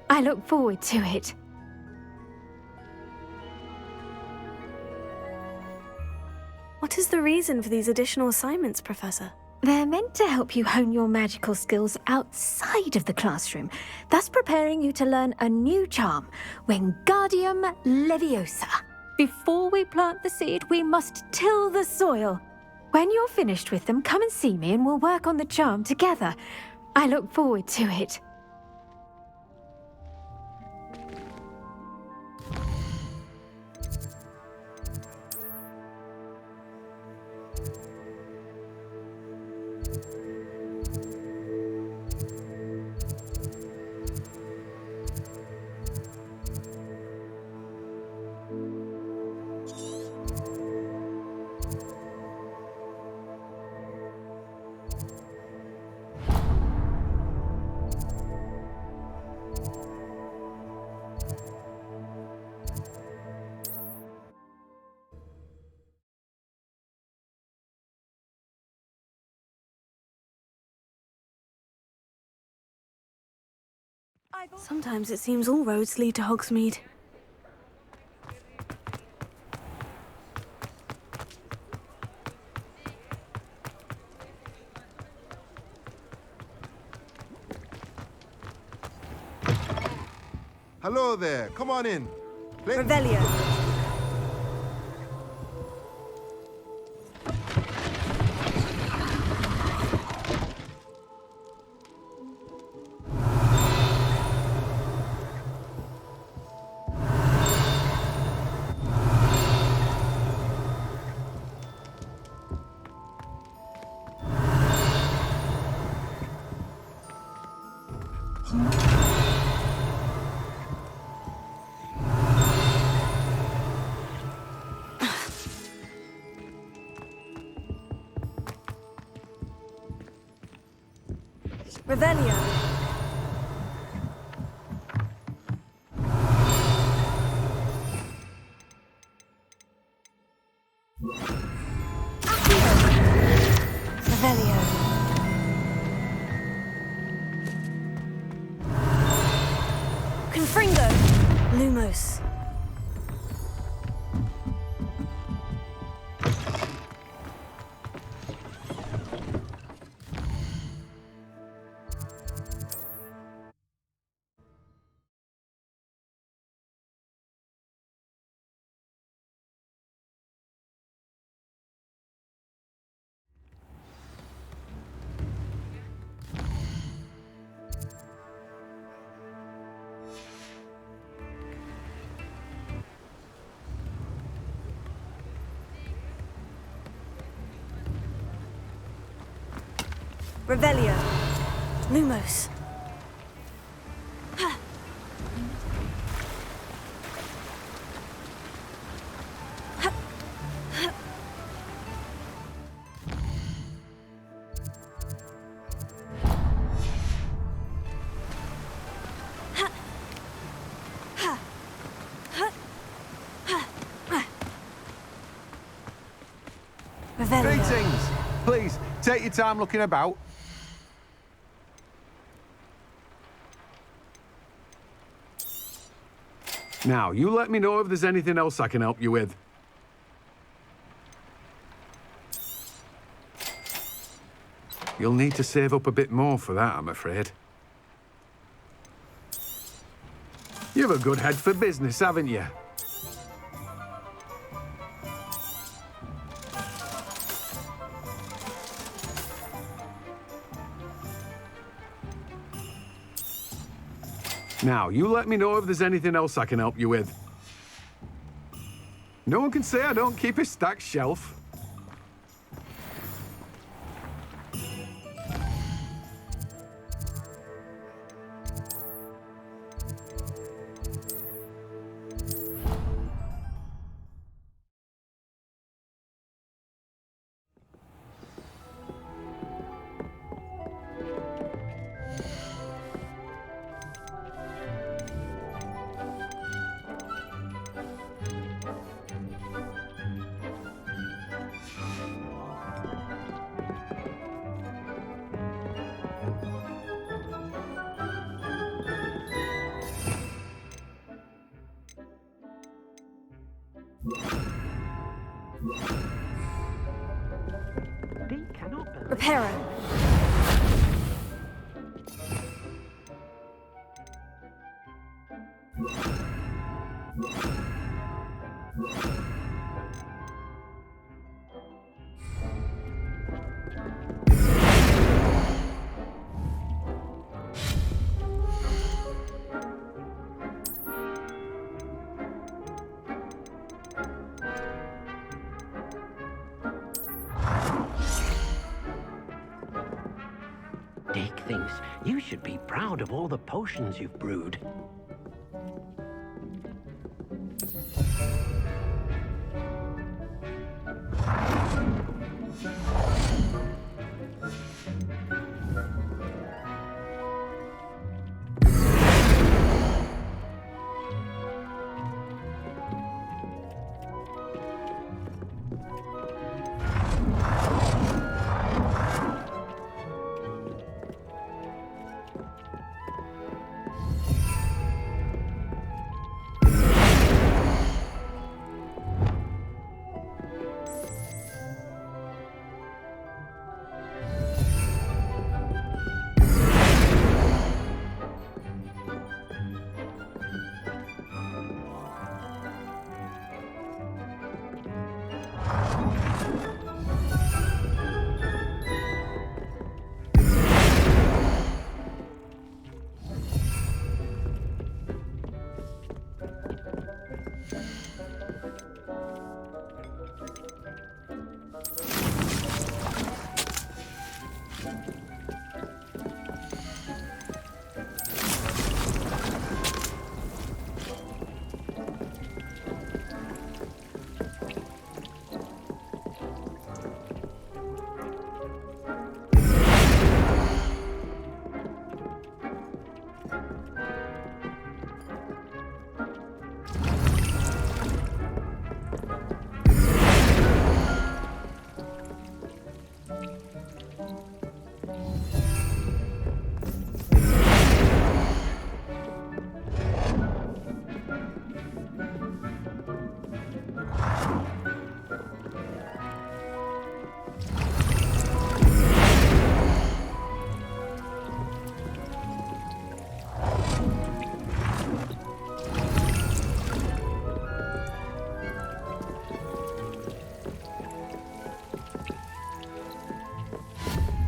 M: I look forward to it.
A: What is the reason for these additional assignments, Professor?
M: They're meant to help you hone your magical skills outside of the classroom, thus preparing you to learn a new charm, Wingardium Leviosa. Before we plant the seed, we must till the soil. When you're finished with them, come and see me and we'll work on the charm together. I look forward to it.
A: Sometimes it seems all roads lead to Hogsmeade.
N: Hello there. Come on in.
A: Revelio. Revelio. Revelio. Confringo. Lumos. Revelio. Lumos.
N: Greetings! Please, take your time looking about. Now, you let me know if there's anything else I can help you with. You'll need to save up a bit more for that, I'm afraid. You've a good head for business, haven't you? Now, you let me know if there's anything else I can help you with. No one can say I don't keep a stacked shelf.
A: Reparo.
D: Dick thinks you should be proud of all the potions you've brewed.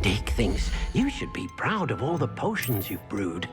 D: Dick thinks you should be proud of all the potions you've brewed.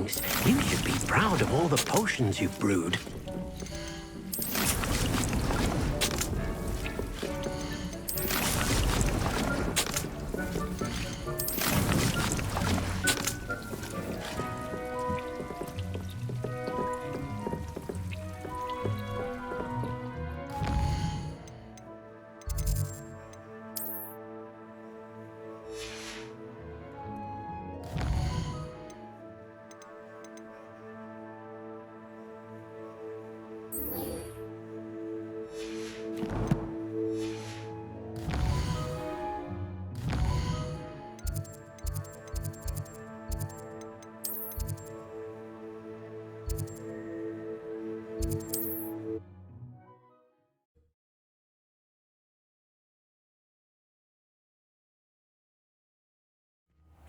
D: drinks. You should be proud of all the potions you've brewed.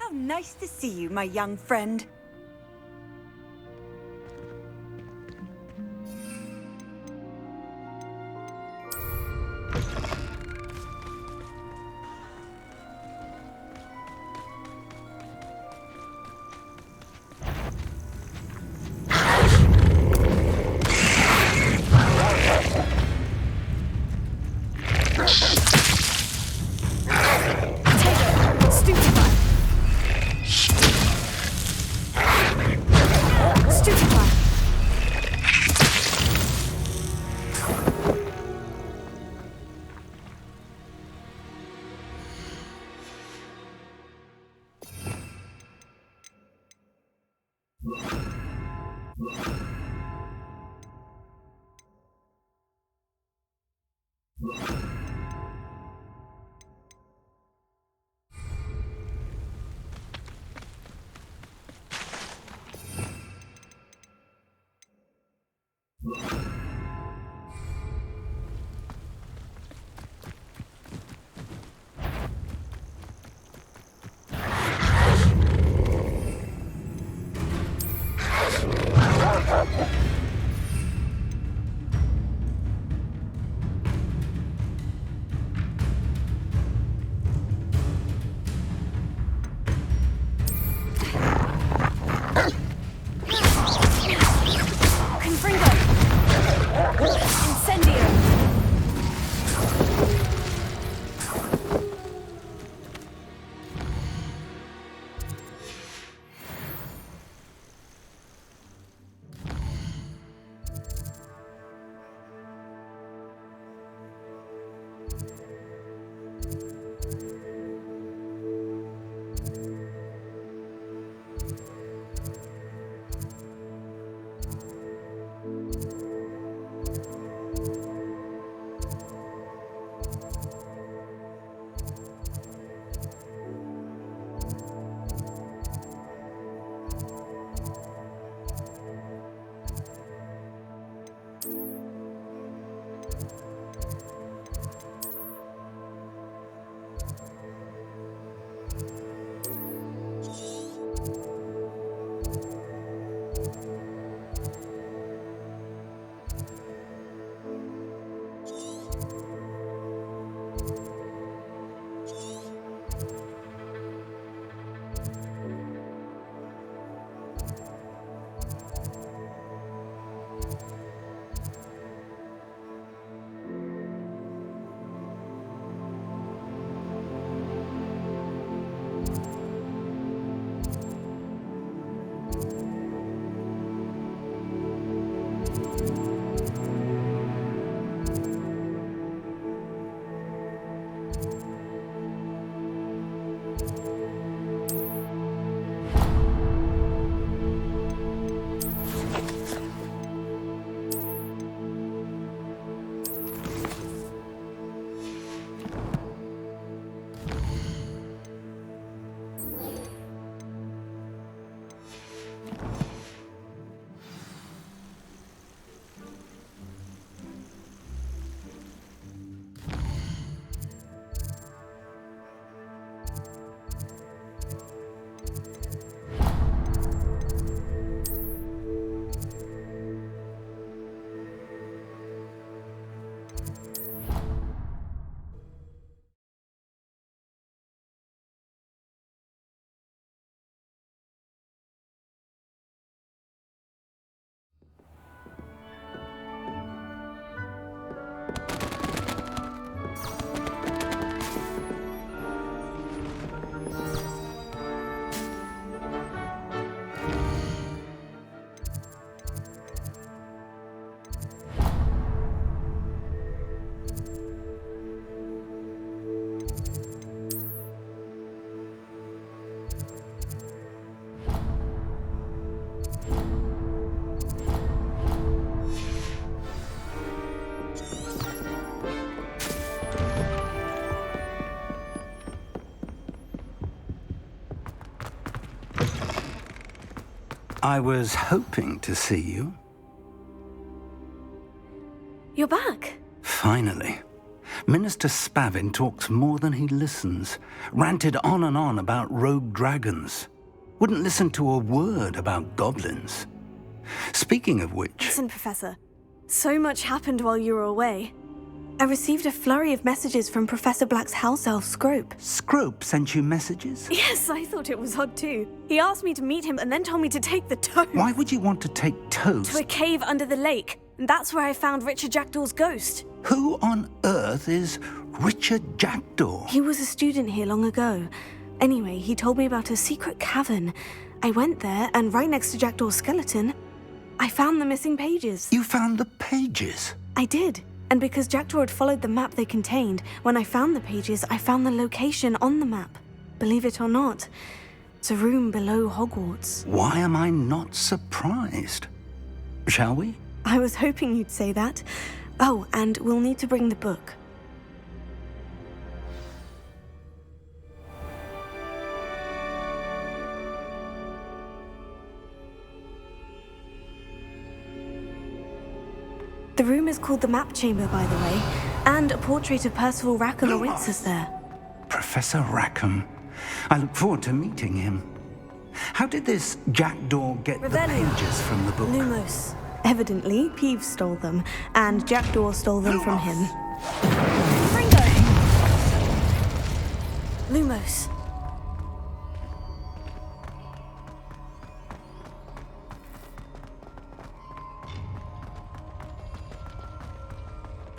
G: How nice to see you, my young friend.
O: I was hoping to see you.
A: You're back.
O: Finally. Minister Spavin talks more than he listens. Ranted on and on about rogue dragons. Wouldn't listen to a word about goblins. Speaking of which...
A: Listen, Professor. So much happened while you were away. I received a flurry of messages from Professor Black's house elf, Scrope.
O: Scrope sent you messages?
A: Yes, I thought it was odd too. He asked me to meet him and then told me to take the toast.
O: Why would you want to take toast?
A: To a cave under the lake. And that's where I found Richard Jackdaw's ghost.
O: Who on earth is Richard Jackdaw?
A: He was a student here long ago. Anyway, he told me about a secret cavern. I went there, and right next to Jackdaw's skeleton, I found the missing pages.
O: You found the pages?
A: I did. And because Jackdaw had followed the map they contained, when I found the pages, I found the location on the map. Believe it or not, it's a room below Hogwarts.
O: Why am I not surprised? Shall we?
A: I was hoping you'd say that. Oh, and we'll need to bring the book. The room is called the Map Chamber, by the way, and a portrait of Percival Rackham awaits us there.
O: Professor Rackham. I look forward to meeting him. How did this Jackdaw get the pages from the book?
A: Lumos. Evidently, Peeves stole them, and Jackdaw stole them from him. Ringo! Lumos.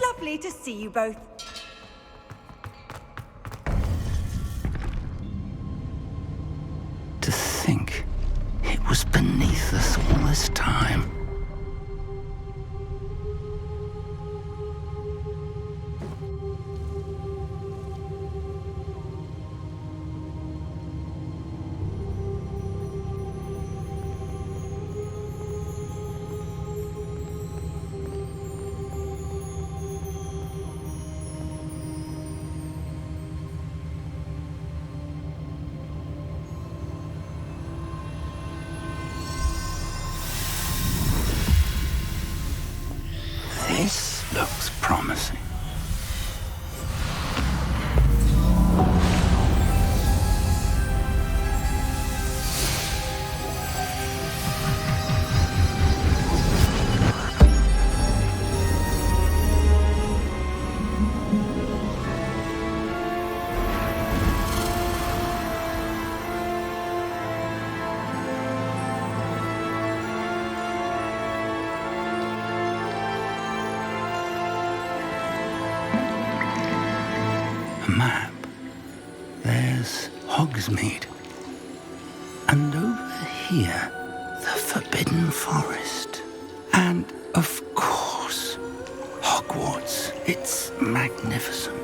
G: Lovely to see you both.
O: To think it was beneath us all this time. This looks promising. Map. There's Hogsmeade. And over here, the Forbidden Forest. And, of course, Hogwarts. It's magnificent.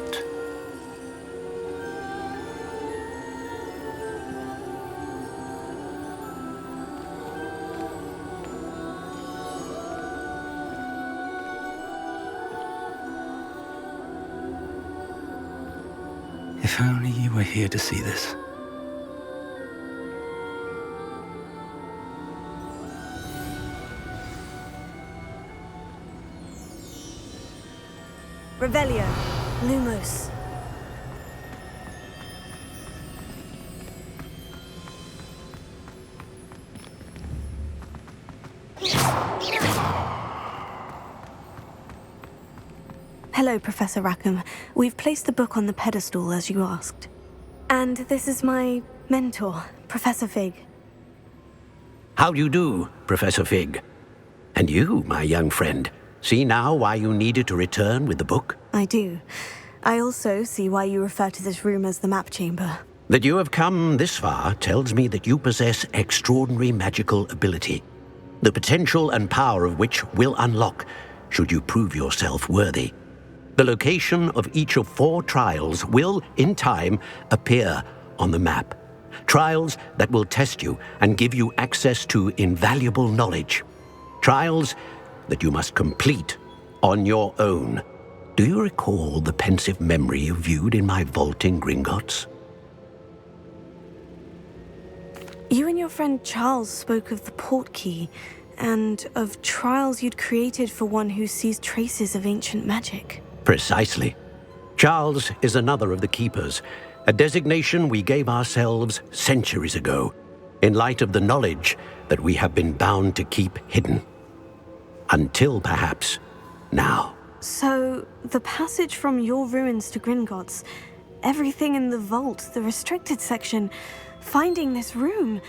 O: If only you were here to see this.
A: Revelio. Lumos. Hello, Professor Rackham. We've placed the book on the pedestal, as you asked. And this is my mentor, Professor Fig.
D: How do you do, Professor Fig? And you, my young friend, see now why you needed to return with the book?
A: I do. I also see why you refer to this room as the Map Chamber.
D: That you have come this far tells me that you possess extraordinary magical ability, the potential and power of which will unlock should you prove yourself worthy. The location of each of 4 trials will, in time, appear on the map. Trials that will test you and give you access to invaluable knowledge. Trials that you must complete on your own. Do you recall the pensive memory you viewed in my vault in Gringotts?
A: You and your friend Charles spoke of the port key, and of trials you'd created for one who sees traces of ancient magic.
D: Precisely. Charles is another of the Keepers, a designation we gave ourselves centuries ago, in light of the knowledge that we have been bound to keep hidden. Until, perhaps, now.
A: So, the passage from your ruins to Gringotts, everything in the vault, the restricted section, finding this room,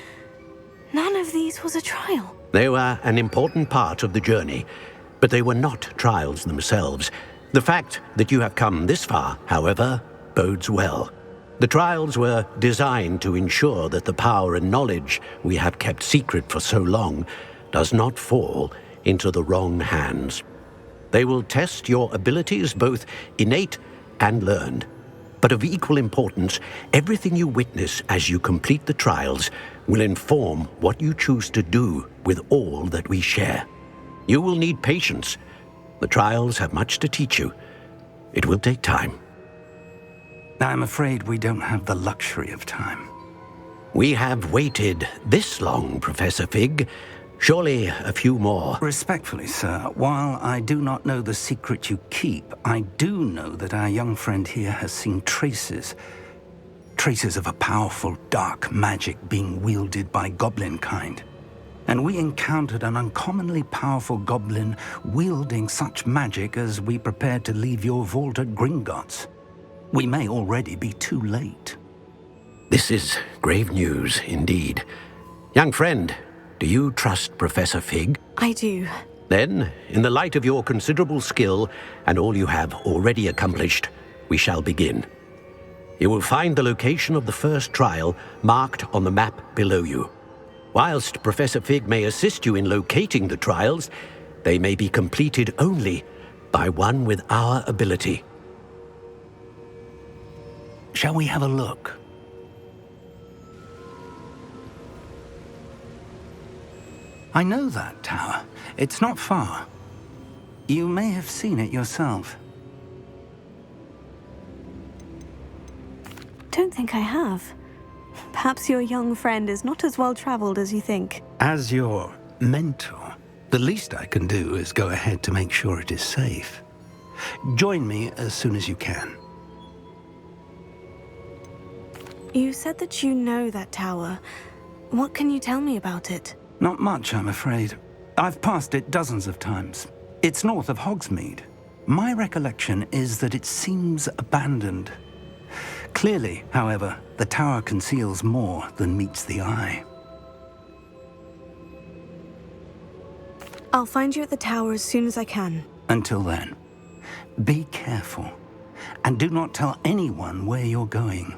A: none of these was a trial.
D: They were an important part of the journey, but they were not trials themselves. The fact that you have come this far, however, bodes well. The trials were designed to ensure that the power and knowledge we have kept secret for so long does not fall into the wrong hands. They will test your abilities, both innate and learned. But of equal importance, everything you witness as you complete the trials will inform what you choose to do with all that we share. You will need patience. The trials have much to teach you. It will take time.
O: I'm afraid we don't have the luxury of time.
D: We have waited this long, Professor Fig. Surely a few more.
O: Respectfully, sir, while I do not know the secret you keep, I do know that our young friend here has seen traces of a powerful dark magic being wielded by goblin kind. And we encountered an uncommonly powerful goblin wielding such magic as we prepared to leave your vault at Gringotts. We may already be too late.
D: This is grave news indeed. Young friend, do you trust Professor Fig?
A: I do.
D: Then, in the light of your considerable skill and all you have already accomplished, we shall begin. You will find the location of the first trial marked on the map below you. Whilst Professor Fig may assist you in locating the trials, they may be completed only by one with our ability.
O: Shall we have a look? I know that tower. It's not far. You may have seen it yourself.
A: Don't think I have. Perhaps your young friend is not as well-traveled as you think.
O: As your mentor, the least I can do is go ahead to make sure it is safe. Join me as soon as you can.
A: You said that you know that tower. What can you tell me about it?
O: Not much, I'm afraid. I've passed it dozens of times. It's north of Hogsmeade. My recollection is that it seems abandoned. Clearly, however, the tower conceals more than meets the eye.
A: I'll find you at the tower as soon as I can.
O: Until then, be careful, and do not tell anyone where you're going.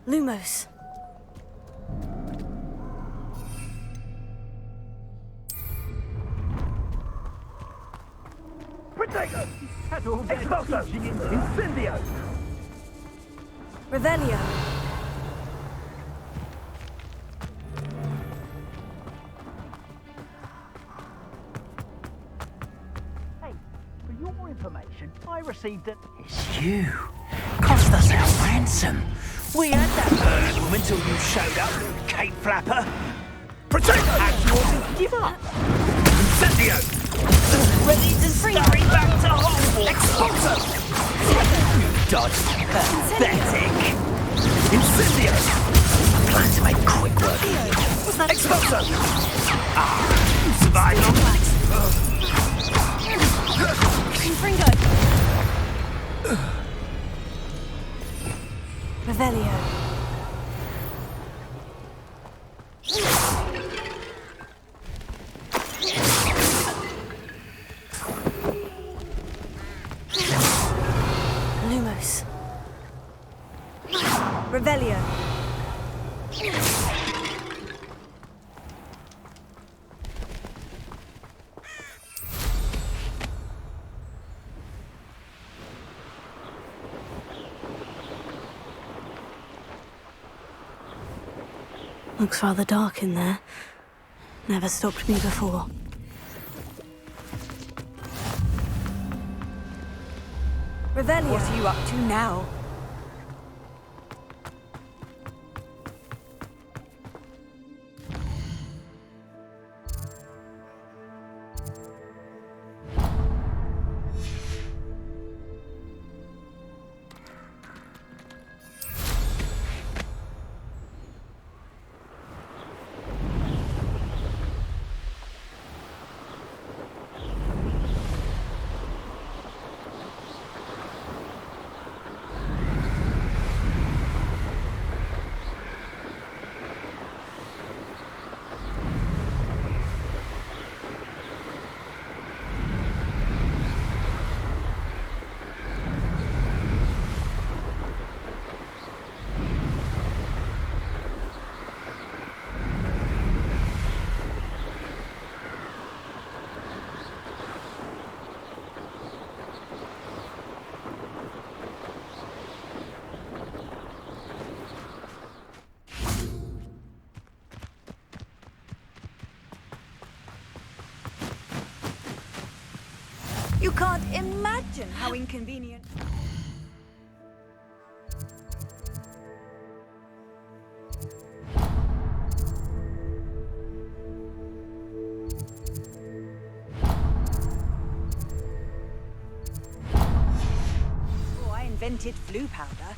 A: Lumos.
H: Protego! Expulso! Incendio!
A: Revelio.
C: Hey, for your information, I received it.
P: It's you. Cost us our ransom. We had that burning room until you showed up, cape flapper.
H: Protego!
P: And you ought to give up.
H: Incendio!
P: Ready to scurry back to Hogwarts.
H: Expulso!
P: You dodged pathetic.
H: Incendio!
P: I plan to make quick work of you.
H: What's that? Expulso!
P: You survived on that.
A: Confringo! Revelio. Lumos. Revelio. Looks rather dark in there. Never stopped me before. Revelio.
G: What are you up to now? You can't imagine how inconvenient. Oh, I invented flu powder.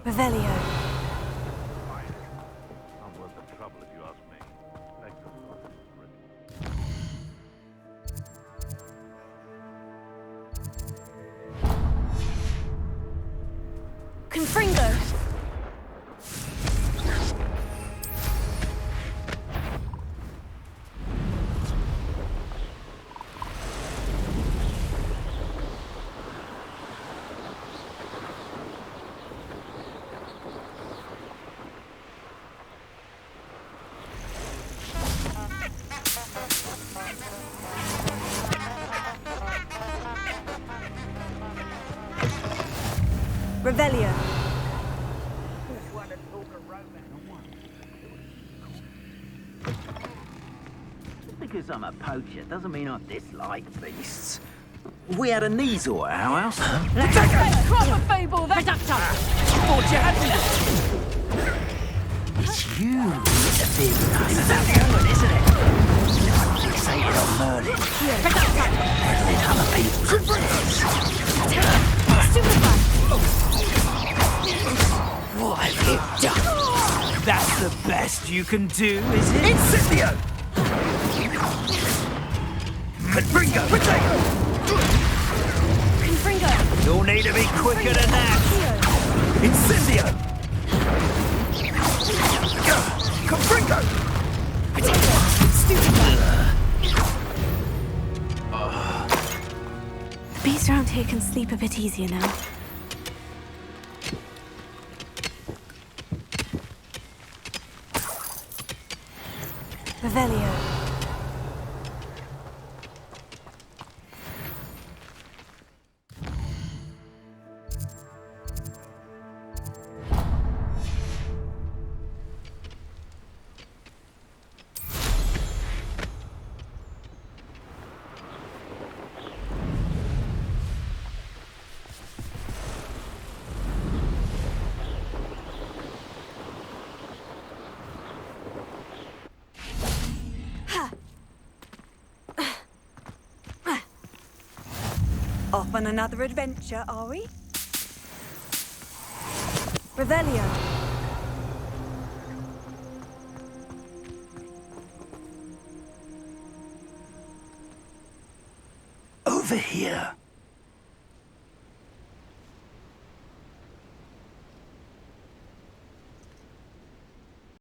G: Revelio.
H: Not worth the trouble if you ask me.
A: Confringo. Revelio.
P: Just because I'm a poacher doesn't mean I dislike beasts. We had a Kneazor at our house.
I: Proper fable, that
P: Thought you had me. It's you, Mr. Big. It's that woman, isn't it? I'm fixated on Merlin. Meddling other people's. What have you done? That's the best you can do, is it?
H: Incendio! Confringo! Potato!
A: Confringo.
P: You'll need to be quicker than that.
H: Incendio! Confringo!
A: The beasts around here can sleep a bit easier now. Revelio.
G: Off on another adventure, are we? Revelio.
O: Over here.